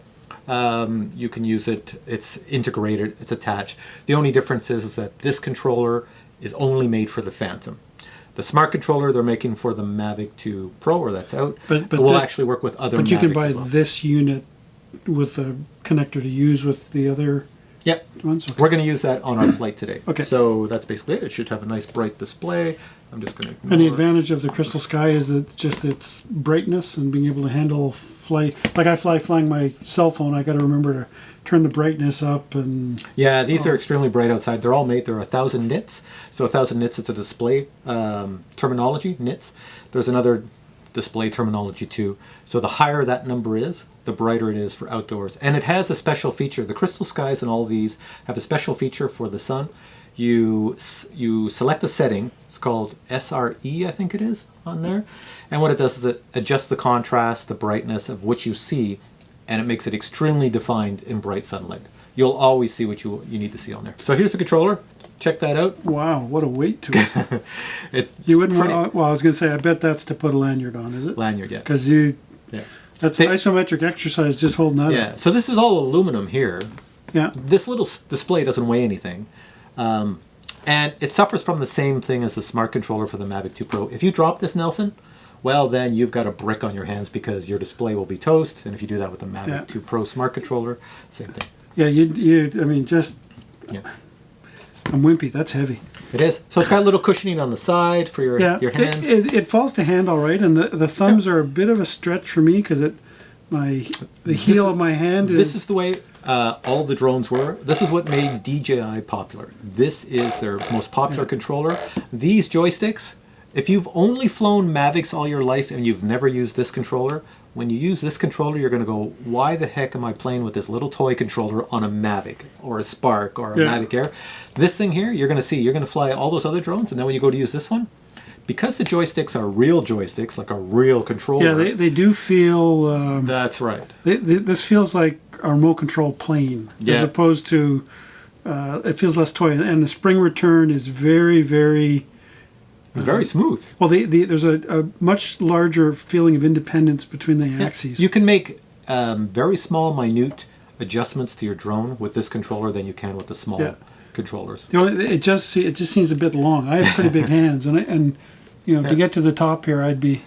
You can use it. It's integrated. It's attached. The only difference is that this controller is only made for the Phantom. The smart controller they're making for the Mavic 2 Pro, or that's out, But will this- actually work with other But you can Mavics buy as well. this unit with a connector to use with the other Yep. ones? Okay. We're going to use that on our flight today. Okay. So that's basically it. It should have a nice bright display. I'm just going to... And the advantage of the Crystal Sky is that just its brightness and being able to handle like I flying my cell phone, I got to remember to turn the brightness up and... Yeah, these are extremely bright outside. They're all made. They're 1,000 nits. So 1,000 nits is a display terminology, nits. There's another display terminology too. So the higher that number is, the brighter it is for outdoors. And it has a special feature. The Crystal Skies and all these have a special feature for the sun. You select a setting. It's called SRE, I think it is, on there. And what it does is it adjusts the contrast, the brightness of what you see, and it makes it extremely defined in bright sunlight. You'll always see what you need to see on there. So here's the controller. Check that out. Wow, what a weight to it. It's You wouldn't pretty- want... Well, I was going to say, I bet that's to put a lanyard on, is it? lanyard, yeah. Because Yeah. that's They- isometric exercise just holding that Yeah. up. So this is all aluminum here. Yeah. This little display doesn't weigh anything. And it suffers from the same thing as the smart controller for the Mavic 2 Pro. If you drop this, Nelson, well, then you've got a brick on your hands because your display will be toast. And if you do that with the Mavic Yeah. 2 Pro smart controller, same thing. Yeah, I mean, just... Yeah, I'm wimpy. That's heavy. it is. So it's got a little cushioning on the side for your hands. It falls to hand all right, and the thumbs are a bit of a stretch for me because the heel of my hand is... This is the way all the drones were. This is what made DJI popular. This is their most popular controller. These joysticks, if you've only flown Mavics all your life and you've never used this controller, when you use this controller, you're going to go, why the heck am I playing with this little toy controller on a Mavic or a Spark or a Mavic Air? This thing here, you're going to fly all those other drones, and then when you go to use this one, because the joysticks are real joysticks, like a real controller. Yeah, they do feel... That's right. this feels like a remote control plane as Yeah. opposed to... it feels less toy. And the spring return is very, very... It's very smooth. Well, there's a much larger feeling of independence between the axes. You can make very small, minute adjustments to your drone with this controller than you can with the small Yeah. controllers. It just seems a bit long. I have pretty big hands, and to get to the top here, I'd be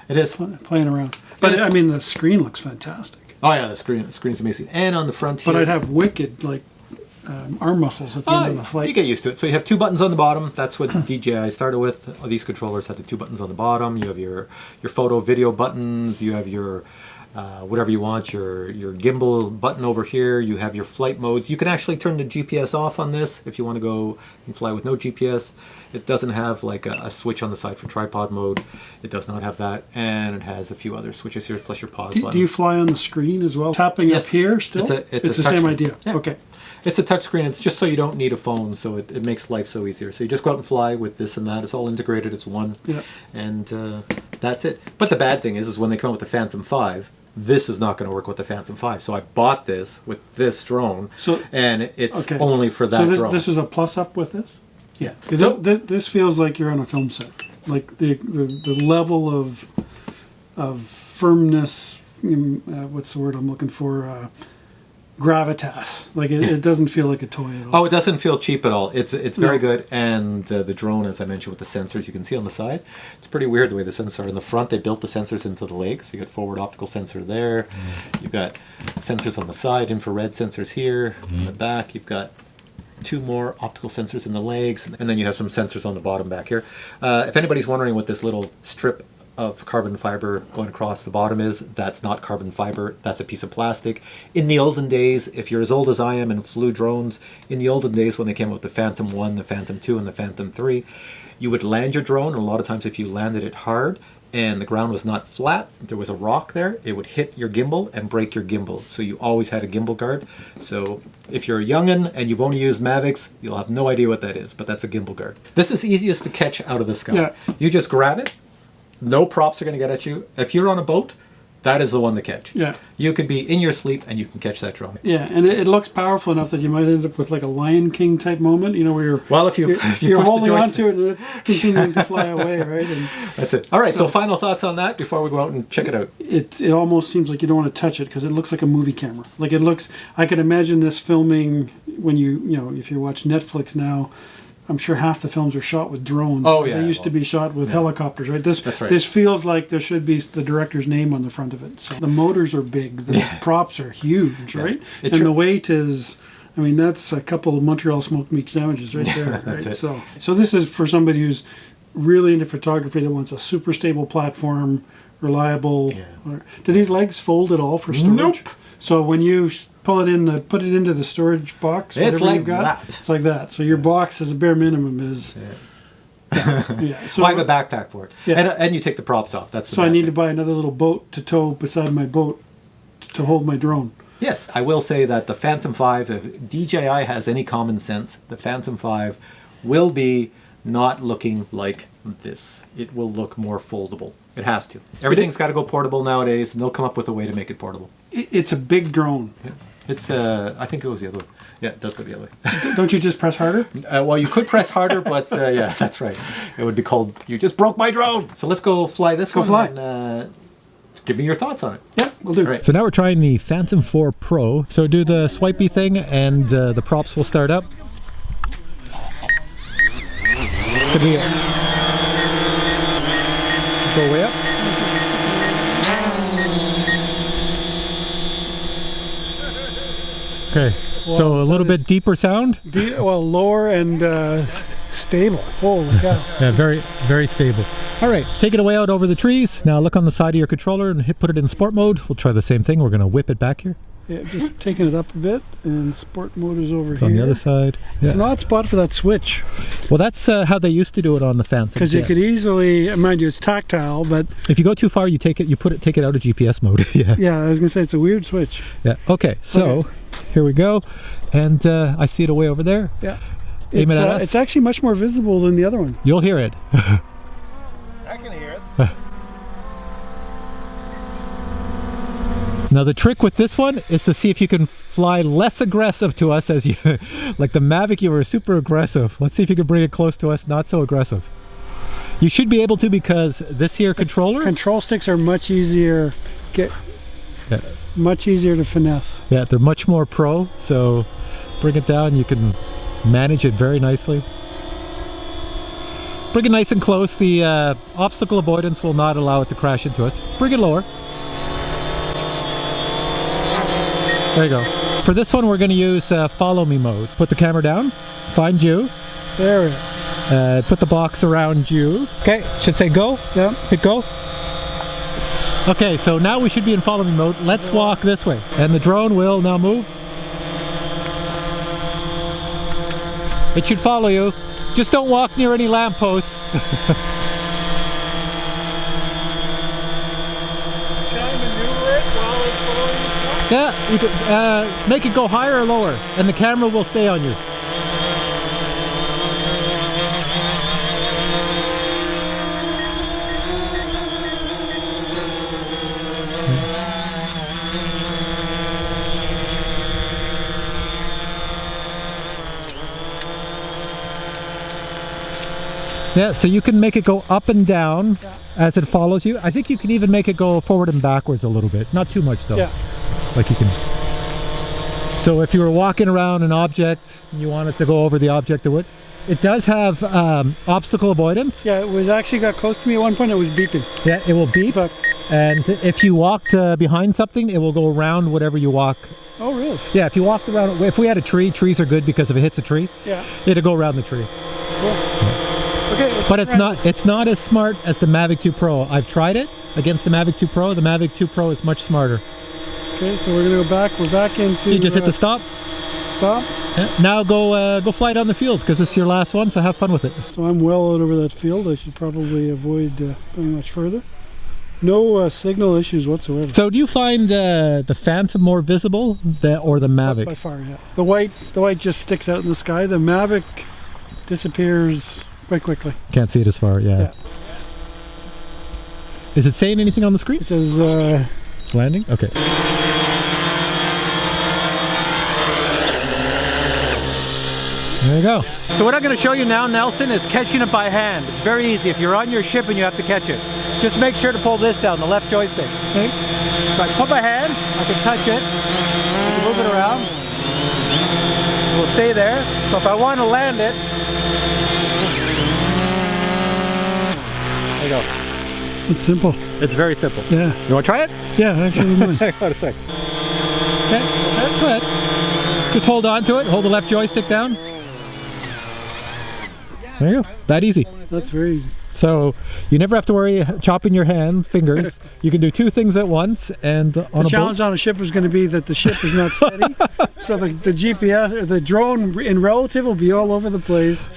It is. playing around. But I mean, the screen looks fantastic. Oh yeah, the screen's amazing. And on the front here, But I'd have wicked arm muscles at the end of the flight. you get used to it. So you have 2 buttons on the bottom. That's what DJI started with. These controllers have the 2 buttons on the bottom. You have your photo, video buttons. You have your whatever you want. Your gimbal button over here. You have your flight modes. You can actually turn the GPS off on this if you want to go and fly with no GPS. It doesn't have like a switch on the side for tripod mode. It does not have that, and it has a few other switches here, plus your pause button. Do you fly on the screen as well? Tapping Yes. up here still? It's the a touch same screen. idea. Yeah. Okay. It's a touchscreen. It's just so you don't need a phone, so it makes life so easier. So you just go out and fly with this and that. It's all integrated. It's one, Yeah. and that's it. But the bad thing is when they come out with the Phantom 5, this is not going to work with the Phantom 5. So I bought this with this drone, and it's only for that so drone. this is a plus up with this? Yeah. So this feels like you're on a film set. Like the level of firmness, what's the word I'm looking for? Gravitas. Like it doesn't feel like a toy at all. Oh, it doesn't feel cheap at all. It's very good, and the drone, as I mentioned, with the sensors you can see on the side, it's pretty weird the way the sensors are in the front. They built the sensors into the legs. You got forward optical sensor there. You've got sensors on the side, infrared sensors here. In the back, you've got 2 more optical sensors in the legs, and then you have some sensors on the bottom back here. If anybody's wondering what this little strip of carbon fiber going across the bottom is, that's not carbon fiber, that's a piece of plastic. In the olden days, if you're as old as I am and flew drones, in the olden days when they came out with the Phantom 1, the Phantom 2, and the Phantom 3, you would land your drone, and a lot of times if you landed it hard and the ground was not flat, there was a rock there, it would hit your gimbal and break your gimbal. So you always had a gimbal guard. So if you're a youngin' and you've only used Mavics, you'll have no idea what that is, but that's a gimbal guard. This is easiest to catch out of the sky. Yeah. You just grab it. No props are going to get at you. If you're on a boat, that is the one to catch. Yeah. You could be in your sleep and you can catch that drone. Yeah, and it looks powerful enough that you might end up with like a Lion King type moment, where you're if you you're push holding the on joystick. to it and it's continuing to fly away, right? And That's it. All right. So final thoughts on that before we go out and check it out. it almost seems like you don't want to touch it because it looks like a movie camera. Like it looks. I could imagine this filming when if you watch Netflix now. I'm sure half the films are shot with drones. Oh, yeah. They used to be shot with helicopters, right? That's right. This feels like there should be the director's name on the front of it. So the motors are big. The props are huge, right? And the weight is, that's a couple of Montreal smoked meat sandwiches right there. That's right? it. So this is for somebody who's really into photography that wants a super stable platform, reliable. Yeah. Do these legs fold at all for storage? Nope. So when you put it into the storage box, It's whatever like you've got, that. it's like that. So your box as a bare minimum is. Yeah. So I have a backpack for it. Yeah. And you take the props off. That's the So I bad need thing. to buy another little boat to tow beside my boat to hold my drone. Yes, I will say that the Phantom 5, if DJI has any common sense, the Phantom 5 will be not looking like this. It will look more foldable. It has to. Everything's got to go portable nowadays, and they'll come up with a way to make it portable. It's a big drone. Yeah. It's, I think it goes the other way. Yeah, it does go the other way. Don't you just press harder? Well, you could press harder, but yeah, that's right. It would be called, you just broke my drone. So let's go fly this one. fly. And give me your thoughts on it. Yeah, we'll do. All right. So now we're trying the Phantom 4 Pro. So do the swipey thing and the props will start up. Could we go way up? Okay, so a little bit deeper sound. Lower and stable. Holy cow. Yeah, very, very stable. All right, take it away out over the trees. Now look on the side of your controller and put it in sport mode. We'll try the same thing. We're going to whip it back here. Yeah, just taking it up a bit, and sport mode is over here. On the other side. Yeah. It's an odd spot for that switch. Well, that's how they used to do it on the Phantom. Because you could easily, mind you, it's tactile, but if you go too far, you take it out of GPS mode. Yeah. yeah, I was gonna say it's a weird switch. Yeah. Okay. So here we go, and I see it away over there. Yeah. Aim it at us. It's actually much more visible than the other one. You'll hear it. I can hear it. Now the trick with this one is to see if you can fly less aggressive to us as you, like the Mavic, you were super aggressive. Let's see if you can bring it close to us, not so aggressive. You should be able to because this here controller. Control sticks are much easier, much easier to finesse. Yeah, they're much more pro. So bring it down. You can manage it very nicely. Bring it nice and close. The obstacle avoidance will not allow it to crash into us. Bring it lower. There you go. For this one, we're going to use follow me mode. Put the camera down, find you. There we go. Put the box around you. Okay, should say go. Yeah. Hit go. Okay, so now we should be in follow me mode. Let's walk this way. And the drone will now move. It should follow you. Just don't walk near any lampposts. Can I maneuver it while it's following the Yeah, you can make it go higher or lower, and the camera will stay on you. Yeah, so you can make it go up and down as it follows you. I think you can even make it go forward and backwards a little bit. Not too much though. Yeah. Like you can. So if you were walking around an object and you wanted to go over the object, it would. It does have obstacle avoidance. Yeah, it was actually got close to me at one point. It was beeping. Yeah, it will beep. But, And if you walked behind something, it will go around whatever you walk. oh, really? Yeah, if you walked around, if we had a tree, trees are good because if it hits a tree, Yeah. it'll go around the tree. Cool. Okay. But it's not as smart as the Mavic 2 Pro. I've tried it against the Mavic 2 Pro. The Mavic 2 Pro is much smarter. Okay, so we're gonna go back. We're back into. You just hit the stop. Stop. Yeah, now go fly down the field because it's your last one, so have fun with it. So I'm well out over that field. I should probably avoid going much further. No signal issues whatsoever. So do you find the Phantom more visible or the Mavic? By far, yeah. The white just sticks out in the sky. The Mavic disappears quite quickly. Can't see it as far, yeah. Is it saying anything on the screen? It says Landing? Okay. There you go. So what I'm going to show you now, Nelson, is catching it by hand. It's very easy. If you're on your ship and you have to catch it, just make sure to pull this down, the left joystick. Okay? So I put my hand, I can touch it, I can move it around. It will stay there. So if I want to land it, there you go. it's simple. It's very simple. Yeah. You want to try it? Yeah, actually mine. Hang on a sec. Okay, that's good. Just hold on to it, hold the left joystick down. There you go, that easy. That's very easy. So you never have to worry chopping your fingers. You can do two things at once, and on The challenge on a ship is going to be that the ship is not steady. So the GPS or the drone in relative will be all over the place.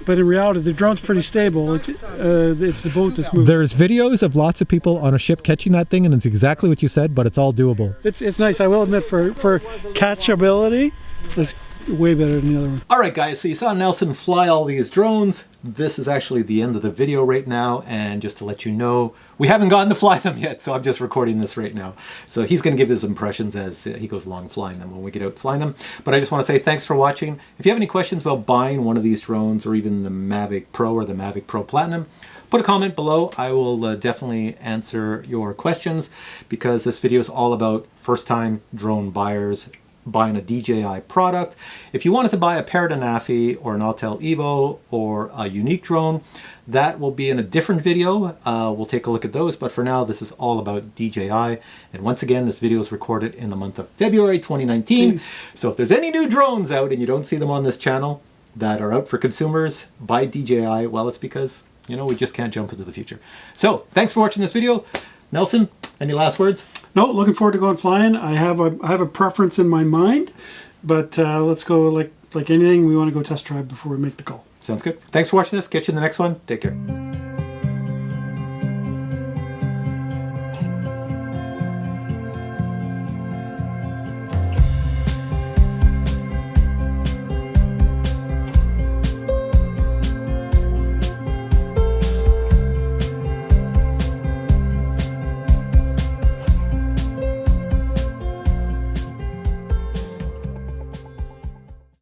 But in reality, the drone's pretty stable. It's the boat that's moving. There's videos of lots of people on a ship catching that thing, and it's exactly what you said, but it's all doable. It's nice. I will admit, for catchability, it's way better than the other one. All right, guys, so you saw Nelson fly all these drones. This is actually the end of the video right now, and just to let you know, we haven't gotten to fly them yet, so I'm just recording this right now. So he's going to give his impressions as he goes along flying them when we get out flying them. But I just want to say thanks for watching. If you have any questions about buying one of these drones, or even the Mavic Pro or the Mavic Pro Platinum, put a comment below. I will definitely answer your questions, because this video is all about first-time drone buyers buying a DJI product. If you wanted to buy a Paradanafi or an Autel Evo or a unique drone, that will be in a different video. We'll take a look at those, but for now this is all about DJI. And once again, this video is recorded in the month of February 2019. So if there's any new drones out and you don't see them on this channel that are out for consumers by DJI, well, it's because, you know, we just can't jump into the future. So thanks for watching this video. Nelson, any last words? No, looking forward to going flying. I have a preference in my mind, but let's go like anything. We want to go test drive before we make the call. Sounds good. Thanks for watching this. Catch you in the next one. Take care.